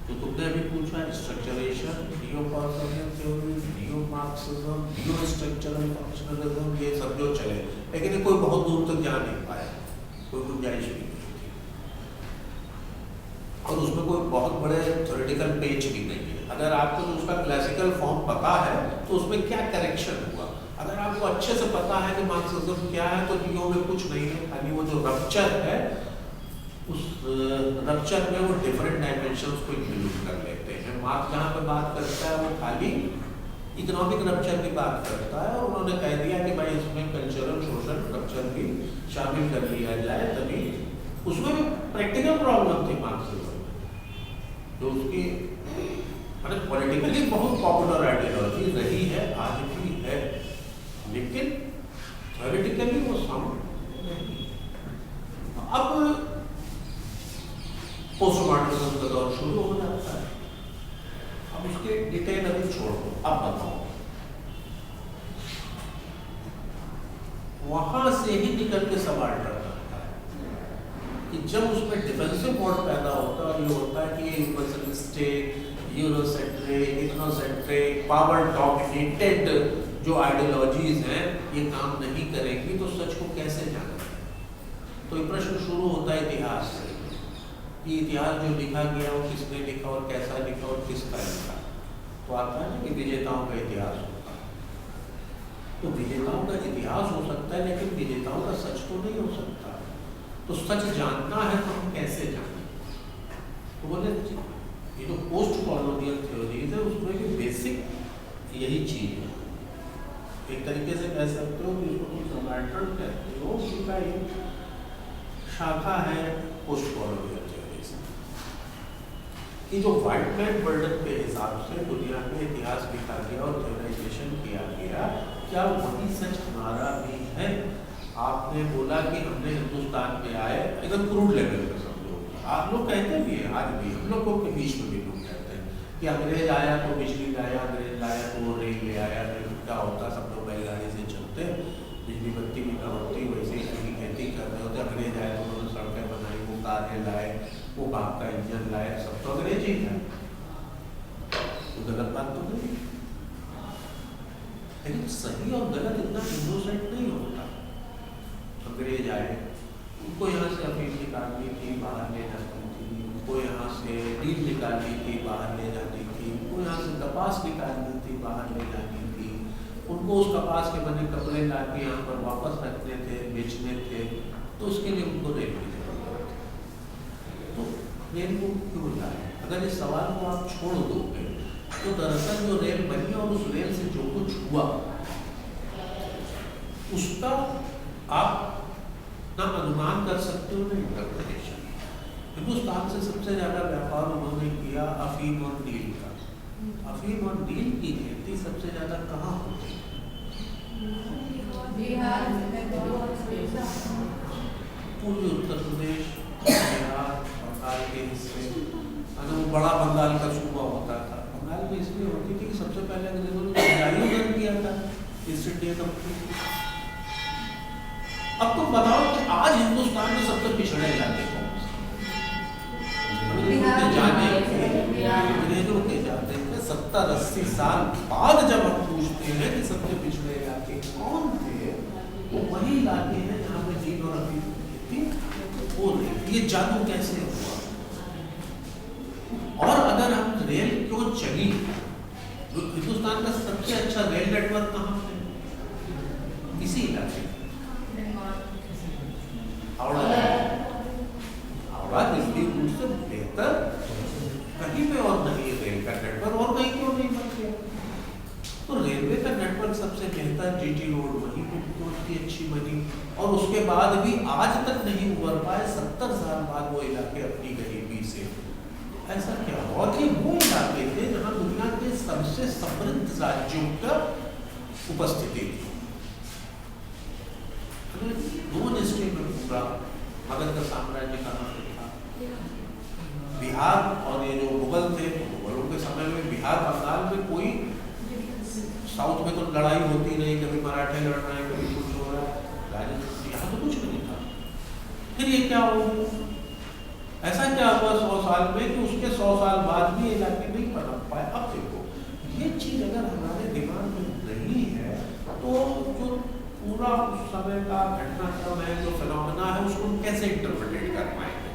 तो तुमने अभी पूछा स्ट्रक्चरेशन, नियो-पार्सनियन थ्योरी, नियो-मार्क्सिज्म, नियो-स्ट्रक्चरल फंक्शनलिज्म, ये सब जो चले, लेकिन ये कोई बहुत दूर तक जा नहीं पाया, कोई गुंजाइश भी नहीं थी, और उसमें कोई बहुत बड़े थ्योरेटिकल पेज भी नहीं है। अगर आपको तो उसका क्लासिकल फॉर्म पता है तो उसमें क्या करेक्शन हुआ, अगर आपको अच्छे से पता है कि मार्क्सिज्म क्या है तो नियो में कुछ नहीं है, खाली वो जो रप्चर है, उस रप्चर में वो डिफरेंट डायमेंशंस को इंक्लूड कर लेते हैं। मार्क्स जहाँ पे बात करता है वो खाली इकोनॉमिक रप्चर की बात करता है, और उन्होंने कह दिया कि भाई इसमें कल्चरल सोशल रप्चर भी शामिल कर लिया जाए, तभी उसमें भी प्रैक्टिकल प्रॉब्लम थी मार्क्सिज्म में, जो उसकी मतलब पॉलिटिकली बहुत पॉपुलर आइडियोलॉजी रही है, आज भी है, लेकिन थ्योरेटिकली वो साउंड नहीं। अब पोस्टमॉडर्निज्म का दौर शुरू हो जाता है। अब उसके डिटेल अभी छोड़ दो, अब बताओ वहां से ही निकल के सवाल करता है कि जब उसमें डिफेंसिव मोड पैदा होता है, ये होता है कि यूनिवर्सलिस्टिक, यूरोसेंट्रिक, इथनोसेंट्रिक, पावर डोमिनेटेड जो आइडियोलॉजीज हैं ये काम नहीं करेंगी, तो सच को कैसे जाना। तो ये प्रश्न शुरू होता है इतिहास से, कि इतिहास जो लिखा गया वो किसने लिखा और कैसा लिखा और किसका लिखा। तो आता है ना कि विजेताओं का इतिहास होता है, तो विजेताओं का इतिहास हो सकता है, लेकिन विजेताओं का सच तो नहीं हो सकता। तो सच जानना है तो हम कैसे जानें। तो बोले ये जो पोस्ट कॉलोनियल थ्योरीज है उसमें भी बेसिक यही चीज है। एक तरीके से कह सकते हो कि इसको तुम सबाल्टर्न कहते हो, उसका एक शाखा है पोस्ट कॉलोनियल थ्योरीज कि जो व्हाइट मैन बर्डन के हिसाब से दुनिया में इतिहास लिखा गया और थ्योराइजेशन किया गया, क्या वही सच हमारा भी है। आपने बोला कि हमने हिंदुस्तान में आए, एकदम क्रूड लेवल पे समझो, आप लोग कहते भी हैं, आज भी हम लोगों के बीच में भी लोग कहते हैं कि अंग्रेज आया तो बिजली लाया, अंग्रेज लाया तो वो रेल ले आया, क्या होता सब लोग बैलगाड़ी से चलते, बिजली बत्ती भी ना होती, वैसे ही कहीं खेती कर रहे होते। अंग्रेज आए तो उन्होंने सड़कें बनाई, वो कारें लाए, वो बाप का इंजन लाए, सब तो अंग्रेज ही है, तो गलत बात तो नहीं। लेकिन सही और गलत इतना इनोसेंट नहीं होता। अंग्रेज आए, उनको यहाँ से अफीम निकालनी थी, बाहर ले जाती थी, उनको यहाँ से नील निकालनी थी, बाहर ले जाती थी, उनको यहाँ से कपास निकालनी थी, बाहर ले जानी थी, उनको उस कपास के बने कपड़े ला के यहाँ पर वापस रखने थे, बेचने थे, तो उसके लिए उनको रेल की जरूरत थी। तो रेल को क्यों लाए? अगर इस सवाल को आप छोड़ दोगे तो दरअसल जो रेल बनी और उस रेल से जो कुछ हुआ उसका आप ना अनुमान कर सकते हो ना इंटरप्रिटेशन। हिंदुस्तान से सबसे ज्यादा व्यापार उन्होंने किया अफीम और नील का। अफीम और नील की खेती सबसे ज्यादा कहाँ होती है? पूर्वी उत्तर प्रदेश, बिहार, बंगाल के हिस्से, वो बड़ा बंगाल का सूबा होता था। बंगाल में इसलिए होती थी कि सबसे पहले अंग्रेजों ने जलायुधन किया था ईस्ट इंडिया कंपनी। अब तुम बताओ कि आज हिंदुस्तान में सबसे पिछड़े इलाके कौन से? अंग्रेजों के जाते थे 70-80 साल बाद जब हम पूछते हैं कि सबसे पिछड़े इलाके कौन थे, वो वही इलाके हैं जहाँ पे जीन और अफीम की खेती हो रही थी। ये जादू कैसे हुआ? और अगर हम रेल क्यों चली, हिंदुस्तान का सबसे अच्छा रेल नेटवर्क कहाँ है? इसी इलाके में। हावड़ा दिल्ली रूट से बेहतर कहीं पे और नहीं है रेल का नेटवर्क, और कहीं क्यों नहीं बन गया? तो रेलवे का नेटवर्क सबसे बेहतर जीटी रोड वहीं पे इतनी अच्छी बनी, और उसके बाद भी आज तक नहीं उभर पाए। 70 साल बाद वो इलाके अपनी गरीबी से, ऐसा क्या? और ये वो इलाके थे जहाँ दुनिया के सबसे सबसे समृद्ध राज्यों का उपस्थिति थी। नॉन स्टेट में पूरा मगध का साम्राज्य कहाँ पे था? बिहार, और ये जो मुगल थे, मुगलों के समय में बिहार बंगाल में कोई, साउथ में तो लड़ाई होती नहीं, कभी मराठे लड़ रहे हैं, कभी कुछ हो रहा है, यहाँ तो कुछ नहीं था। फिर ये क्या हो, ऐसा क्या हुआ 100 साल में कि उसके 100 साल बाद भी इलाके नहीं पनप पाए? अब देखो, ये चीज अगर हमारे दिमाग में नहीं है तो जो पूरा उस समय का घटनाक्रम है, जो फिनोमेना है, उसको हम कैसे इंटरप्रेट कर पाएंगे?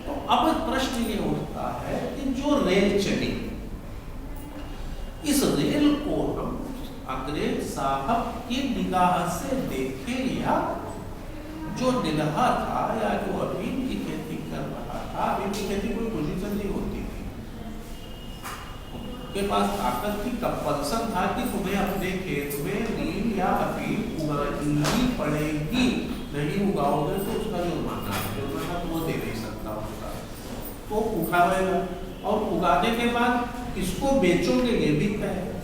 तो अब प्रश्न ये उठता है कि जो रेल चली, इस रेल को हम अंग्रेज साहब की निगाह से देखें, या जो निगाह था, या जो अफीम की खेती कर रहा था, अफीम की खेती कोई पोजीशन नहीं होती थी, उनके पास ताकत की कंपल्सन था कि तुम्हें अपने खेत में नील या अफीम उगानी ही पड़ेगी, नहीं उगाओगे तो उसका जुर्माना है, जुर्माना तो वो दे नहीं सकता होता, तो उठावेगा, और उगाने के बाद किसको बेचोगे ये भी तय है।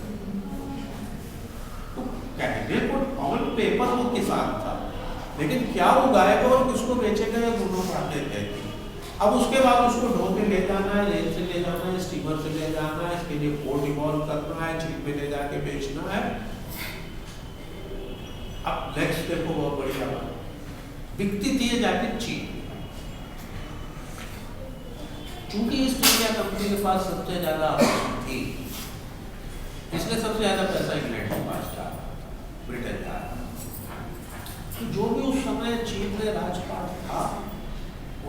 तो कहने को ऑन पेपर वो किसान था, लेकिन क्या उगाएगा और किसको बेचेगा ये दोनों बातें तय थी। अब उसके बाद उसको ढो के ले जाना है, रेल से ले जाना है, स्टीमर से ले जाना है, इसके लिए पोर्ट इवॉल्व करना है, झील में ले जाके बेचना है। अब नेक्स्ट देखो, बहुत बढ़िया बात, बिकती थी जाके चीन। चूंकि ईस्ट इंडिया कंपनी के पास सबसे ज्यादा थी, इसलिए सबसे ज्यादा पैसा इंग्लैंड के पास जा रहा था, ब्रिटेन जा रहा था। तो जो भी उस समय चीन में राजपाट था,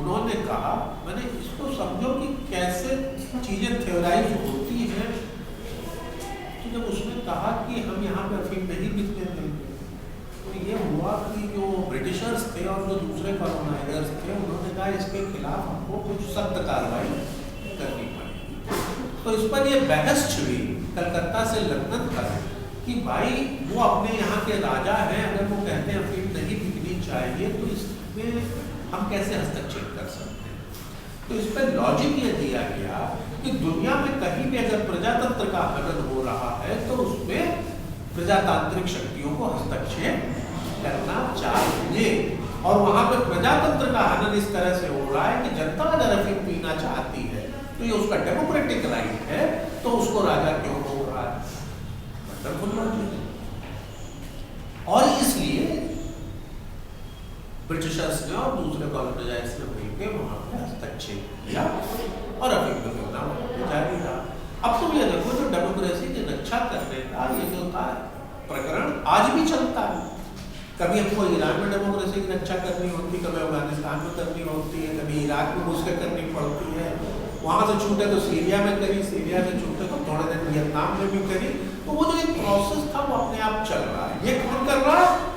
उन्होंने कहा, मैंने इसको समझो कि कैसे चीजें थ्योराइज होती हैं। तो जब उसने कहा कि हम यहाँ पे अफीम नहीं बिकने देंगे, तो ये हुआ कि जो ब्रिटिशर्स थे और जो दूसरे कॉलोनाइजर्स थे, उन्होंने कहा इसके खिलाफ हमको कुछ सख्त कार्रवाई करनी पड़ेगी। तो इस पर ये बहस छिड़ी कलकत्ता से लंदन तक कि भाई वो अपने यहाँ के राजा हैं, अगर वो कहते हैं अफीम नहीं बिकनी चाहिए तो इसमें हम कैसे हस्तक्षेप कर सकते हैं। तो इस पर लॉजिक ये दिया गया कि दुनिया में कहीं भी अगर प्रजातंत्र का हनन हो रहा है तो उसमें प्रजातांत्रिक शक्तियों को हस्तक्षेप करना चाहिए, और वहां पर प्रजातंत्र का हनन इस तरह से हो रहा है कि जनता अगर अफीम पीना चाहती है तो ये उसका डेमोक्रेटिक राइट है, तो उसको राजा क्यों हो रहा है? Wonderful logic. और इसलिए ब्रिटिशर्स ने और दूसरे कॉलोनाइजर्स ने मिलकर वहां पर हस्तक्षेप किया और अफीम का विरोध जारी रहा। अब तुम ये देखो, जो डेमोक्रेसी की रक्षा करने का ये जो था प्रकरण आज भी चलता है। कभी हमको ईरान में डेमोक्रेसी की रक्षा करनी होती, कभी अफगानिस्तान में करनी होती है, कभी इराक में घुस के करनी पड़ती है, वहां से छूटे तो सीरिया में करी, सीरिया से छूटे तो थोड़े दिन वियतनाम में भी करी। तो वो जो एक प्रोसेस था वो अपने आप चल रहा है। ये कौन कर रहा है?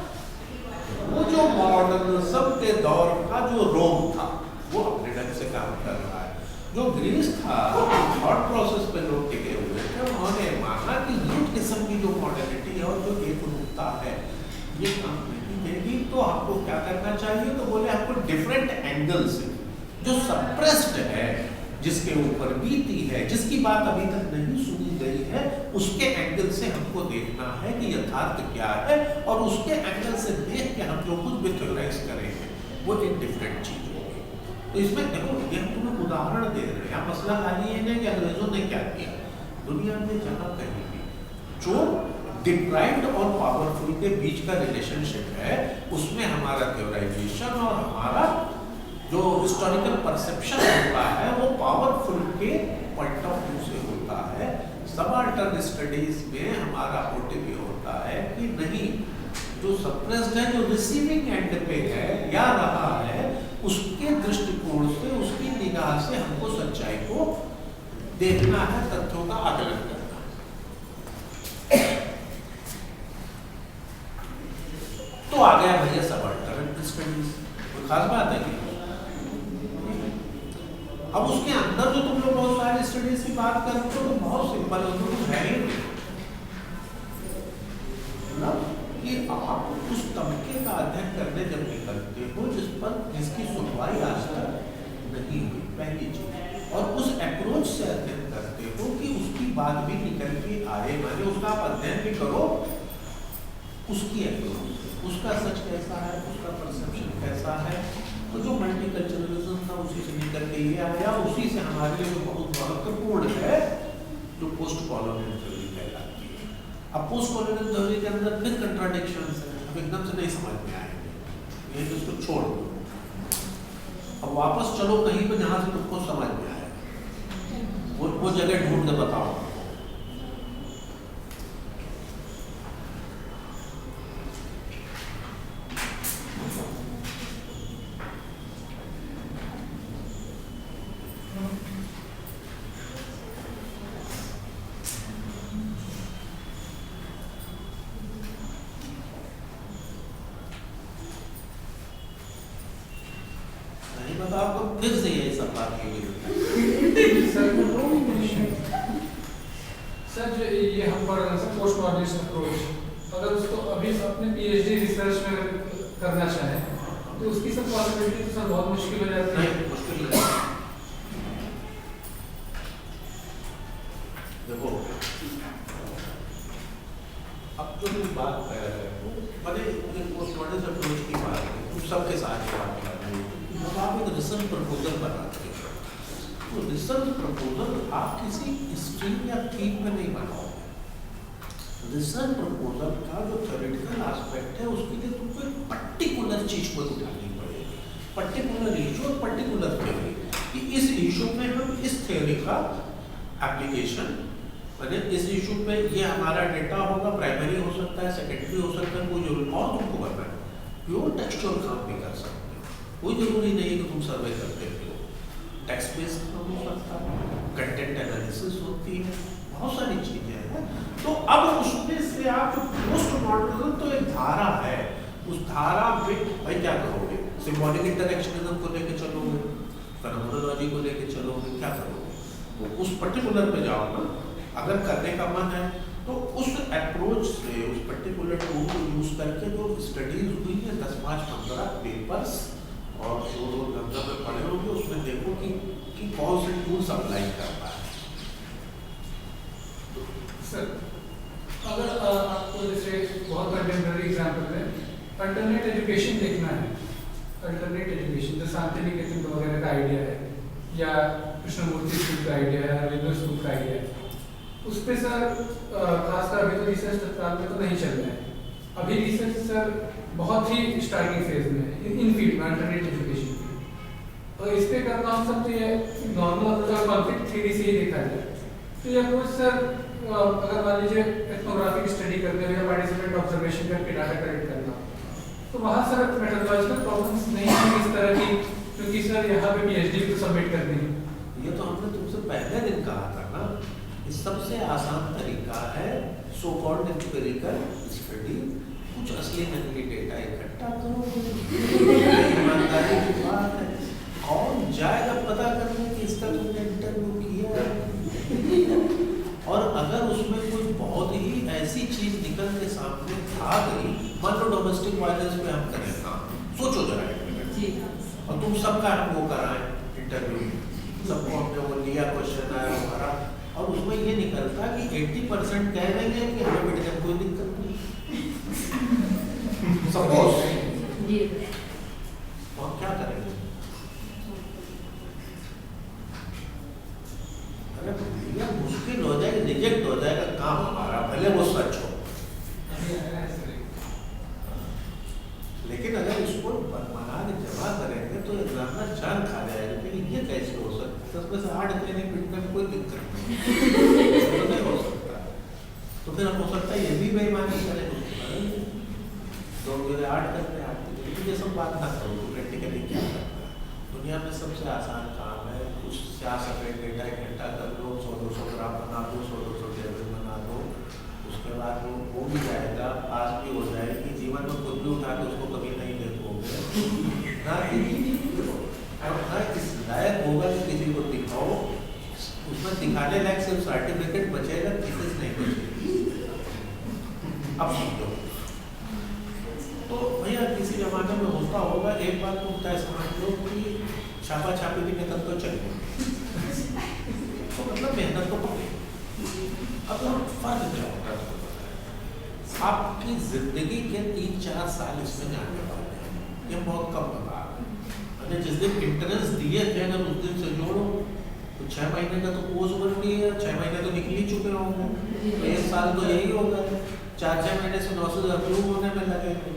वो जो मॉडर्निज्म के दौर का जो रोम था वो अपने ढंग से काम कर रहा है। जो ग्रीस था, थॉट प्रोसेस पे लोग टिके हुए थे, उन्होंने माना कि ये किस्म की जो मॉडर्निटी है और जो एकरूपता है ये काम नहीं देगी, तो आपको क्या करना चाहिए? तो बोले आपको डिफरेंट एंगल से जो सप्रेस्ड है, जिसके ऊपर बीती है, जिसकी बात अभी तक नहीं सुनी गई है, उसके एंगल से हमको देखना है कि यथार्थ क्या है, और उसके एंगल से देख के हम जो कुछ भी थ्योराइज करेंगे वो एक डिफरेंट चीज होगी। तो इसमें देखो, ये हम तुम्हें उदाहरण दे रहे हैं। मसला खाली ये नहीं कि अंग्रेजों ने क्या किया, दुनिया में जहाँ कहीं भी जो डिप्राइव्ड और पावरफुल के बीच का रिलेशनशिप है, उसमें हमारा थ्योराइजेशन और हमारा जो हिस्टोरिकल परसेप्शन होता है वो पावरफुल के पॉइंट ऑफ व्यू से होता है। सबाल्टर्न स्टडीज में हमारा मोटिव ये होता है कि नहीं, जो सप्रेस्ड है, जो रिसीविंग एंड पे है या रहा है, उसके दृष्टिकोण से, उसकी निगाह से हमको सच्चाई को देखना है, तथ्यों का आकलन करना है। तो आ गया भैया सबाल्टर्न स्टडीज, कोई खास बात है कि अब उसके अंदर जो तुम लोग बहुत सारी स्टडीज की बात करते हो तो बहुत सिंपल है, तो है ही नहीं कि आप उस तबके का अध्ययन करने जब निकलते हो जिसकी सुनवाई आज तक नहीं हुई, पहली चीज, और उस अप्रोच से अध्ययन करते हो कि उसकी बात भी निकल के आए, माने उसका आप अध्ययन भी करो, उसकी अप्रोच, उसका सच कैसा है, उसका परसेप्शन कैसा है। तो जो मल्टीकल्चरलिज्म था उसी से निकल के ये आया, उसी से हमारे लिए जो बहुत महत्वपूर्ण है जो पोस्ट कॉलोनियल थ्योरी कहलाती है। अब पोस्ट कॉलोनियल थ्योरी के अंदर फिर कंट्राडिक्शंस है, अब एकदम से नहीं समझ में आएंगे, ये तो उसको छोड़ दो, अब वापस चलो कहीं पे जहाँ से तुमको समझ में आए, वो जगह ढूंढ के बताओ। आपको फिर से यही सब बात की सर जो ये हम पढ़ रहे हैं पोस्ट मॉडर्निस्ट अप्रोच, अगर उसको अभी अपने पीएचडी रिसर्च में करना चाहें तो उसकी सब पॉसिबिलिटी तो सर बहुत मुश्किल हो जाती है। मुश्किल है। देखो अब जो भी बात कर रहे हैं मैंने पोस्ट मॉडर्निस्ट अप्रोच की बात है, तुम सबके साथ बात कर रहे हो, जब आप एक रिसर्च प्रपोजल बनाते हो तो रिसर्च प्रपोजल आप किसी स्ट्रीम या थीम में नहीं बनाओगे। रिसर्च प्रपोजल का जो थ्योरेटिकल एस्पेक्ट है उसके लिए तुमको एक पर्टिकुलर चीज को उठानी पड़ेगी, पर्टिकुलर इशू और पर्टिकुलर थ्योरी, कि इस इशू में हम इस थ्योरी का एप्लीकेशन, मैंने इस इशू पे ये हमारा डेटा होगा, प्राइमरी हो सकता है, सेकेंडरी हो सकता है, कोई जरूरी और तुमको करना है, प्योर टेक्सचुअल काम भी कर सकते हो, कोई जरूरी नहीं है कि तुम सर्वे करते हो, टेक्स्ट बेस्ड काम हो सकता है, कंटेंट एनालिसिस होती है, बहुत सारी चीजें हैं। तो अब उसमें से आप पोस्ट मॉडर्निज्म तो एक धारा है, उस धारा में भाई क्या करोगे, सिंबॉलिक इंटरेक्शनिज्म को लेके चलोगे, फेनोमेनोलॉजी को लेके चलोगे, क्या करोगे, तो उस पर्टिकुलर पे जाओ ना, अगर करने का मन है तो उस अप्रोच से, उस पर्टिकुलर टूल को यूज करके जो स्टडीज हुई है 10-15 पेपर्स और जो गंगा में पढ़े होंगे उसमें देखो कि कौन से टूल्स अप्लाई कर रहा है। सर अगर आपको जैसे बहुत कंटेम्प्रेरी एग्जाम्पल है, अल्टरनेट एजुकेशन देखना है, अल्टरनेट एजुकेशन जो शांति निकेतन वगैरह का आइडिया है या कृष्णमूर्ति स्कूल का आइडिया है, रविंद्र स्कूल का आइडिया है, उस पर सर खासकर अभी तो रिसर्च तत्काल में तो नहीं चल रहा है, अभी रिसर्च सर बहुत ही स्टार्टिंग फेज में है इन फील्ड में अल्टरनेट एजुकेशन की, तो इस पे करना हम सब तो ये नॉर्मल कॉन्फ्लिक्ट थ्योरी से ही देखा जाए, तो ये अप्रोच सर अगर मान लीजिए एथनोग्राफिक स्टडी करते हुए या पार्टिसिपेंट ऑब्जर्वेशन करके डाटा कलेक्ट करना, तो वहाँ सर मेथोडोलॉजिकल प्रॉब्लम्स नहीं है इस तरह की, क्योंकि सर यहाँ पे पीएचडी भी सबमिट करनी है। ये तो हमने तुमसे पहले दिन कहा था ना, सबसे आसान तरीका है सो कॉल्ड एम्पिरिकल स्टडी, कुछ असली नकली डेटा इकट्ठा करो, ईमानदारी की बात है, कौन जाएगा पता करने कि इसका तुमने इंटरव्यू किया, और अगर उसमें कोई बहुत ही ऐसी चीज निकल के सामने आ गई, मान लो डोमेस्टिक वायलेंस पे हम करें काम, सोचो जरा और तुम सबका हम वो कराएं इंटरव्यू, सबको हमने वो लिया, क्वेश्चन आया हमारा, और उसमें ये निकलता कि 80% कह रहे हैं कि हमें बेटे कोई दिक्कत नहीं, सपोज और क्या करेंगे, अरे भैया मुश्किल हो जाएगा, रिजेक्ट हो जाएगा काम हमारा, भले वो सच हो, लेकिन अगर इसको बना के जमा करेंगे तो एग्जामिनर जान खा जाएगा कि ये कैसे हो सकता है, 10 में से 8 देने पीटने में कोई दिक्कत नहीं, तो नहीं हो सकता, तो फिर हो सकता है ये भी बेईमानी करे, तो 8 करते 8, लेकिन ये सब बात ना करो, तो प्रैक्टिकली क्या करना है, दुनिया में सबसे आसान काम है, कुछ सियासत डेटा इकट्ठा कर लो, 100-200 ग्राफ बना दो, 100-200 टेबल बना दो, उसके बाद वो हो भी जाएगा, पास भी हो जाएगी, जीवन में खुद भी उठा के उसको कभी नहीं देखोगे ना, ना इस लायक होगा कि किसी को दिखाओ, उसमें दिखाने लायक सिर्फ सर्टिफिकेट बचेगा, थीसिस नहीं बचेगी। अब समझो, तो भैया किसी जमाने में होता होगा, एक बार तुम तय समझ लो कि छापा छापी की मेहनत तो चल गई, तो मतलब मेहनत तो पड़ेगी, अब फर्क क्या होता है आपकी जिंदगी के 3-4 साल इसमें जाने वाले हैं, ये बहुत कम बता रहे हैं। मैंने जिस दिन इंटरेस्ट दिए थे अगर उस दिन से जोड़ो तो 6 महीने का तो कोर्स बन रही है, 6 महीने तो निकल ही चुके होंगे, 1 साल तो यही होगा, 4-6 महीने से 900 अप्रूव होने में लगेंगे।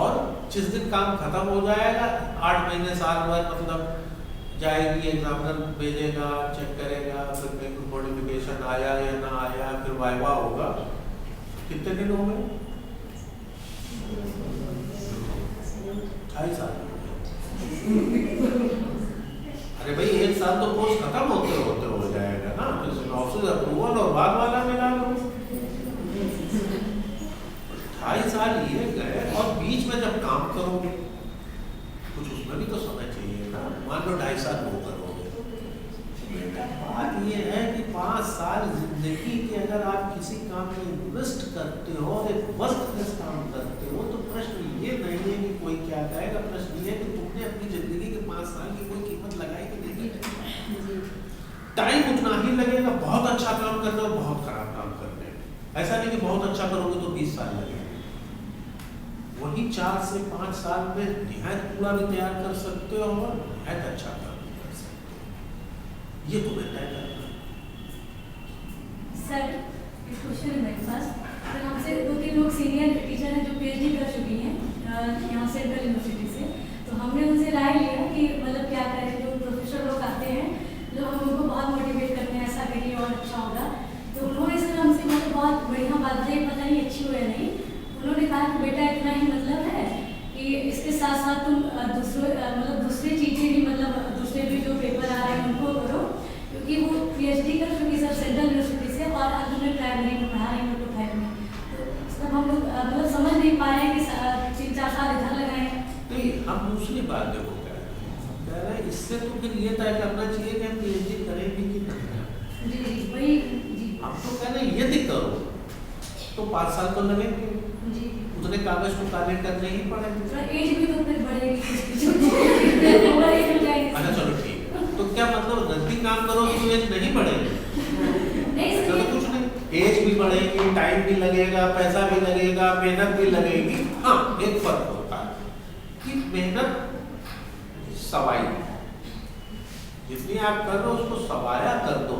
और जिस दिन काम खत्म हो जाएगा 8 महीने साल भर मतलब जाएगी, एग्जामिनर भेजेगा, चेक करेगा, फिर कोई मॉडिफिकेशन आया या ना आया, फिर वाइवा होगा। कितने दिन हो गए? 2.5 साल। अरे भाई 1 साल तो कोर्स खत्म होते होते हो जाएगा ना, फिर ऑफिस अप्रूवल और बाद वाला मिला लो। 2.5 साल ये गए और बीच में जब काम करोगे कुछ उसमें भी तो समय चाहिए ना। मान लो 2.5 साल वो करोगे, बात ये है कि 5 साल जिंदगी के अगर आप किसी काम में इन्वेस्ट करते हो और एक वर्थ काम करते हो तो प्रश्न ये नहीं है कि कोई क्या कहेगा, प्रश्न ये है कि तुमने अपनी जिंदगी के 5 साल की कोई कीमत लगाई कि नहीं। टाइम उतना ही लगेगा बहुत अच्छा काम करने और बहुत खराब काम करने में। ऐसा नहीं कि बहुत अच्छा करोगे तो 20 साल लगेंगे, वही 4 से 5 साल में निहायत पूरा भी तैयार कर सकते हो और निहायत अच्छा काम भी कर सकते हो। ये तुम्हें तय करना। सर एक क्वेश्चन है मेरे पास। सर हमसे 2-3 लोग सीनियर टीचर हैं जो पीएचडी कर चुकी हैं यहाँ सेंट्रल यूनिवर्सिटी से, तो हमने उनसे राय लिया कि मतलब क्या करें, जो प्रोफेसर लोग आते हैं जो हम उनको बहुत मोटिवेट करते हैं ऐसा करिए और अच्छा होगा, तो उन्होंने सर हमसे मतलब बहुत बढ़िया बात बताई, पता नहीं अच्छी हो या नहीं। उन्होंने कहा कि बेटा इतना ही मतलब है कि इसके साथ साथ तुम दूसरी चीज़ें भी मतलब दूसरे भी जो पेपर आ रहे हैं उनको करो, क्योंकि वो पीएचडी कर चुकी सर सेंट्रल यूनिवर्सिटी से और अंत में प्राइमरी में पढ़ा रही हैं, 5 में। तो सब हम लोग मतलब समझ नहीं पा रहे हैं कि 3-4 साल इधर लगाए। नहीं, हम दूसरी बात देखो क्या कह रहे हैं, इससे तो फिर ये तय करना चाहिए कि हम पीएचडी करेंगे कि नहीं। जी वही जी। हम तो कह रहे हैं यदि करो तो 5 साल तो लगेंगे, उतने कागज को काले करने ही पड़ेंगे। एज भी तो फिर बढ़ेगी। अच्छा चलो ठीक है, तो क्या मतलब गलती काम करो तो एज नहीं बढ़ेगी? तो कुछ नहीं, एज भी बढ़ेगी, टाइम भी लगेगा, पैसा भी लगेगा, मेहनत भी लगेगी। हाँ एक फर्क होता है कि मेहनत सवाई जितनी आप कर रहे हो उसको सवाया कर दो,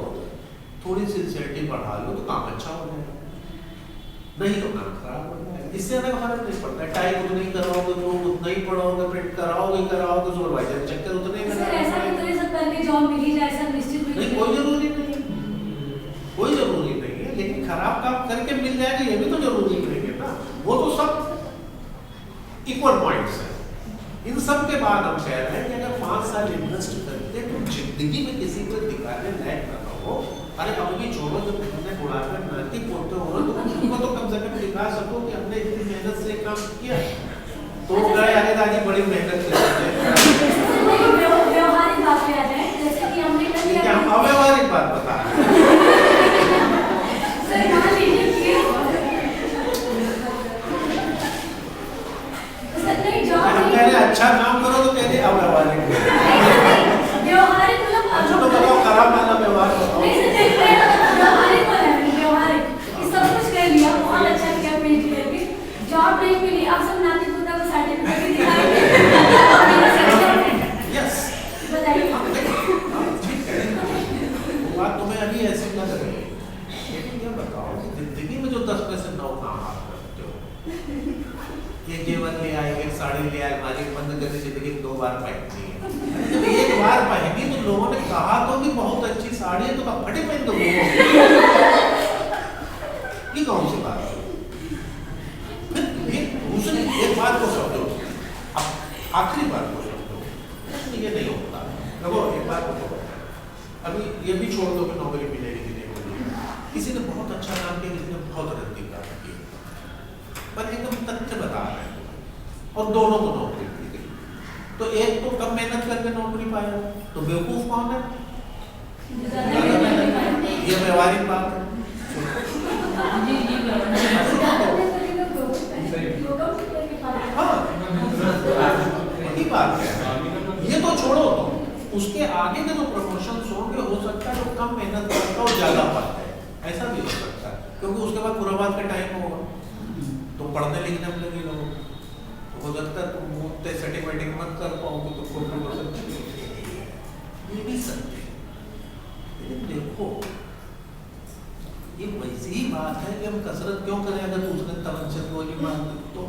थोड़ी सिंसियरिटी बढ़ा लो तो काम अच्छा हो जाएगा, नहीं तो काम खराब हो जाएगा। इससे ज्यादा फर्क नहीं पड़ता है। टाइम उतना ही कराओगे, लोग उतना ही पढ़ाओगे, प्रिंट कराओगे सुपरवाइजर चक्कर उतने ही सर ऐसा नहीं तो सब करके जॉब मिल ही जाए, सब निश्चित नहीं, कोई जरूरी नहीं है, कोई जरूरी नहीं है, लेकिन खराब काम करके मिल जाएगा ये भी तो जरूरी नहीं है ना। वो तो सब इक्वल पॉइंट्स है। इन सब के बाद हम कह रहे हैं कि अगर 5 साल इन्वेस्ट करते तो जिंदगी में किसी को दिखाने लायक ना हो। अरे अब भी छोड़ो, जब तुमने बुढ़ापे नाती पोते हो तो उनको तो कम से कम दिखा सको कि हमने इतनी मेहनत से काम किया। तो गए आगे दादी बड़ी मेहनत करते व्यवहारिक बात पे आ जाए, जैसे कि हमने कल हम अव्यवहारिक बात बता रहे हैं। सर मान लीजिए कि सर नहीं जॉब हम कह रहे अच्छा काम करो तो कहते अव्यवहारिक। व्यवहारिक मतलब अच्छा तो बताओ खराब वाला व्यवहार बताओ। व्यवहारिक वाला है, व्यवहारिक कि सब कुछ कर लिया, बहुत अच्छा किया, पीएचडी करके जॉब नहीं मिली, अब सब नाती पोता को सर्टिफिकेट दिखाएंगे। यस बताइए। ठीक है, वो बात तुम्हें अभी ऐसी लग रही है, लेकिन ये बताओ कि जिंदगी में जो 10 में से 9 काम आप करते हो, एक जेवर ले आए, एक साड़ी ले आए, मालिक बंद करके जिंदगी में 2 बार पहनती है। जब एक बार पहनी तो लोगों ने कहा तो कि बहुत अच्छी साड़ी है, तो कब फटे पहन दो। ये कौन सी बात है? दूसरी एक बात को समझो, अब आखिरी बात को समझो, ये नहीं होता। देखो एक बात को अभी ये भी छोड़ दो कि नौकरी मिलेगी कि नहीं मिलेगी। किसी ने बहुत अच्छा काम किया, किसी ने बहुत रद्दी काम किया, पर एकदम तथ्य बता रहे हैं और दोनों को नौकरी मिल गई। तो एक तो कम मेहनत करके नौकरी पाया, तो बेवकूफ कौन है? ये व्यवहारिक बात है। हाँ वही बात है, ये तो छोड़ो, उसके आगे के जो प्रमोशन होंगे हो सकता है जो कम मेहनत करता है और ज्यादा पाता है, ऐसा बाद का टाइम होगा, तो पढ़ने लिखने में लगे लोग, तो हो सकता है तुम मुझसे सेटिंग वेटिंग मत कर पाओगे, तो कोई ये भी सत्य है। लेकिन देखो ये वैसी ही बात है कि हम कसरत क्यों करें अगर दूसरे तवज्जो को नहीं मानते तो।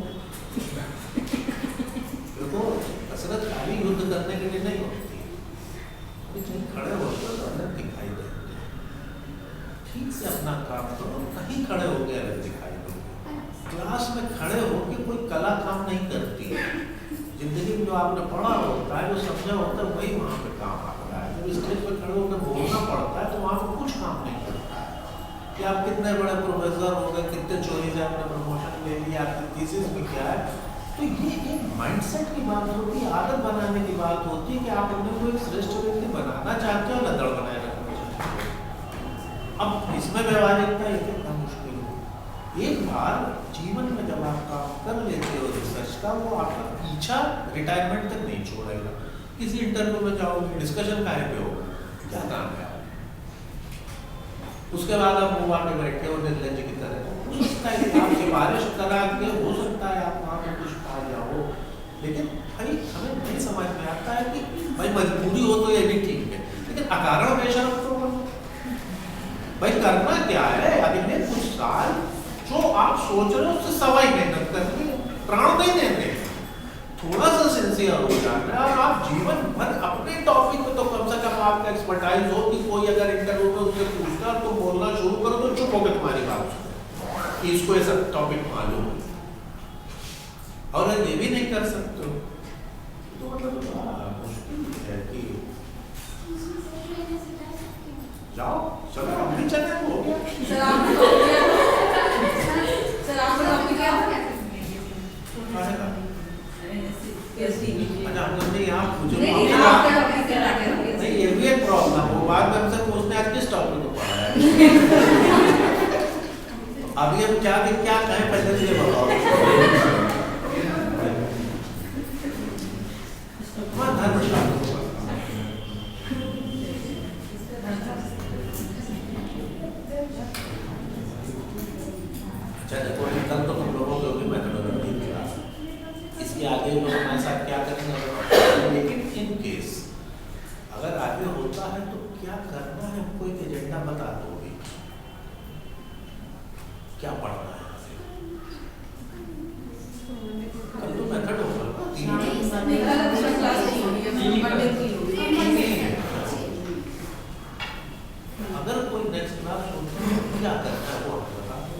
देखो कसरत खाली युद्ध करने के लिए नहीं होती, कहीं खड़े होकर अलग दिखाई देते, ठीक से अपना काम करो, कहीं खड़े हो गए अलग दिखाई दोगे। क्लास में खड़े होकर कोई कला काम नहीं करती, जिंदगी में जो आपने पढ़ा होता है, जो समझा होता है, वही वहाँ पे काम आता है। जब स्टेज पर खड़े होकर बोलना पड़ता है तो वहाँ पे कुछ काम नहीं करता है कि आप कितने बड़े प्रोफेसर हो गए, कितने चोरी से आपने प्रमोशन ले लिया, आपकी थीसिस में क्या है। तो ये एक माइंडसेट की बात होती है, आदत बनाने की बात होती है कि आप अपने को एक श्रेष्ठ व्यक्ति बनाना चाहते हो, लदड़ बनाए रखना चाहते हो। अब इसमें व्यवहारिकता ये कितना मुश्किल है। एक बार जीवन में जब आप काम कर लेते हो रिसर्च का, वो आपका पीछा रिटायरमेंट तक नहीं छोड़ेगा। किसी इंटरव्यू में जाओगे, डिस्कशन काहे पे होगा, क्या काम है, उसके बाद आप मुंह आके बैठे हो निर्लज की तरह, हो सकता है कि आप सिफारिश करा के हो सकता है आप वहाँ पे कुछ पा जाओ, लेकिन भाई हमें नहीं समझ में आता है कि भाई मजबूरी हो तो ये भी ठीक है, लेकिन अकारण बेशर्म तो भाई करना क्या है। अगले कुछ साल जो आप सोच रहे हो उससे सवाई मेहनत करनी, प्राण नहीं देने, थोड़ा सा सिंसियर हो जाना है। और आप जीवन भर अपने टॉपिक में तो कम से कम आपका एक्सपर्टाइज हो कि कोई अगर इंटरव्यू में उससे पूछता तो बोलना शुरू करो तो चुप होकर तुम्हारी बात सुनो कि इसको ऐसा टॉपिक मालूम है, और ये भी नहीं कर सकते हो तो मतलब मुश्किल है कि जाओ चलो हम भी चले, हो गया। सर आपको टॉपिक क्या है? अच्छा हमने यहाँ पूछो नहीं आप क्या टॉपिक करा के नहीं, ये भी एक प्रॉब्लम हो, बाद में हमसे पूछने आज किस टॉपिक को पढ़ा है। अभी हम क्या कहें पहले से बताओ। धर्मशास्त्र अच्छा देखो कल तो हम लोगों की होगी मेथोडोलॉजी की क्लास, इसके आगे लोग हमारे साथ क्या करेंगे, लेकिन इन केस अगर आगे होता है तो क्या करना है, हमको एक एजेंडा बता दोगे, क्या पढ़ना है। कल तो मेथड होगा, अगर कोई नेक्स्ट क्लास होता है तो क्या करना है वो हमको बता दो।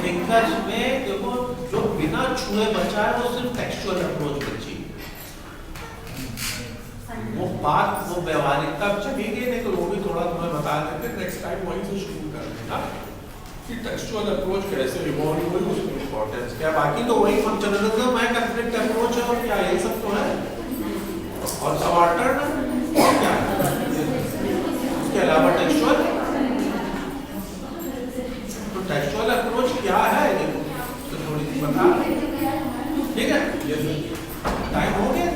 थिंकर्स में देखो जो बिना छुए बचा है वो सिर्फ टेक्सचुअल अप्रोच बची, वो बात वो व्यवहारिकता चली गई, नहीं तो वो भी थोड़ा तुम्हें बता देते, नेक्स्ट टाइम वहीं से शुरू कर देना कि टेक्सचुअल अप्रोच कैसे इवॉल्व हुई, उसकी इंपॉर्टेंस क्या। बाकी तो वही फंक्शनलिज्म है, कॉन्फ्लिक्ट अप्रोच है, और क्या ये सब तो है, और सबाल्टर्न और क्या है, उसके अलावा टेक्सचुअल। तो टेक्सचुअल अप्रोच क्या है देखो तो थोड़ी सी बता, ठीक है। ये टाइम हो गया।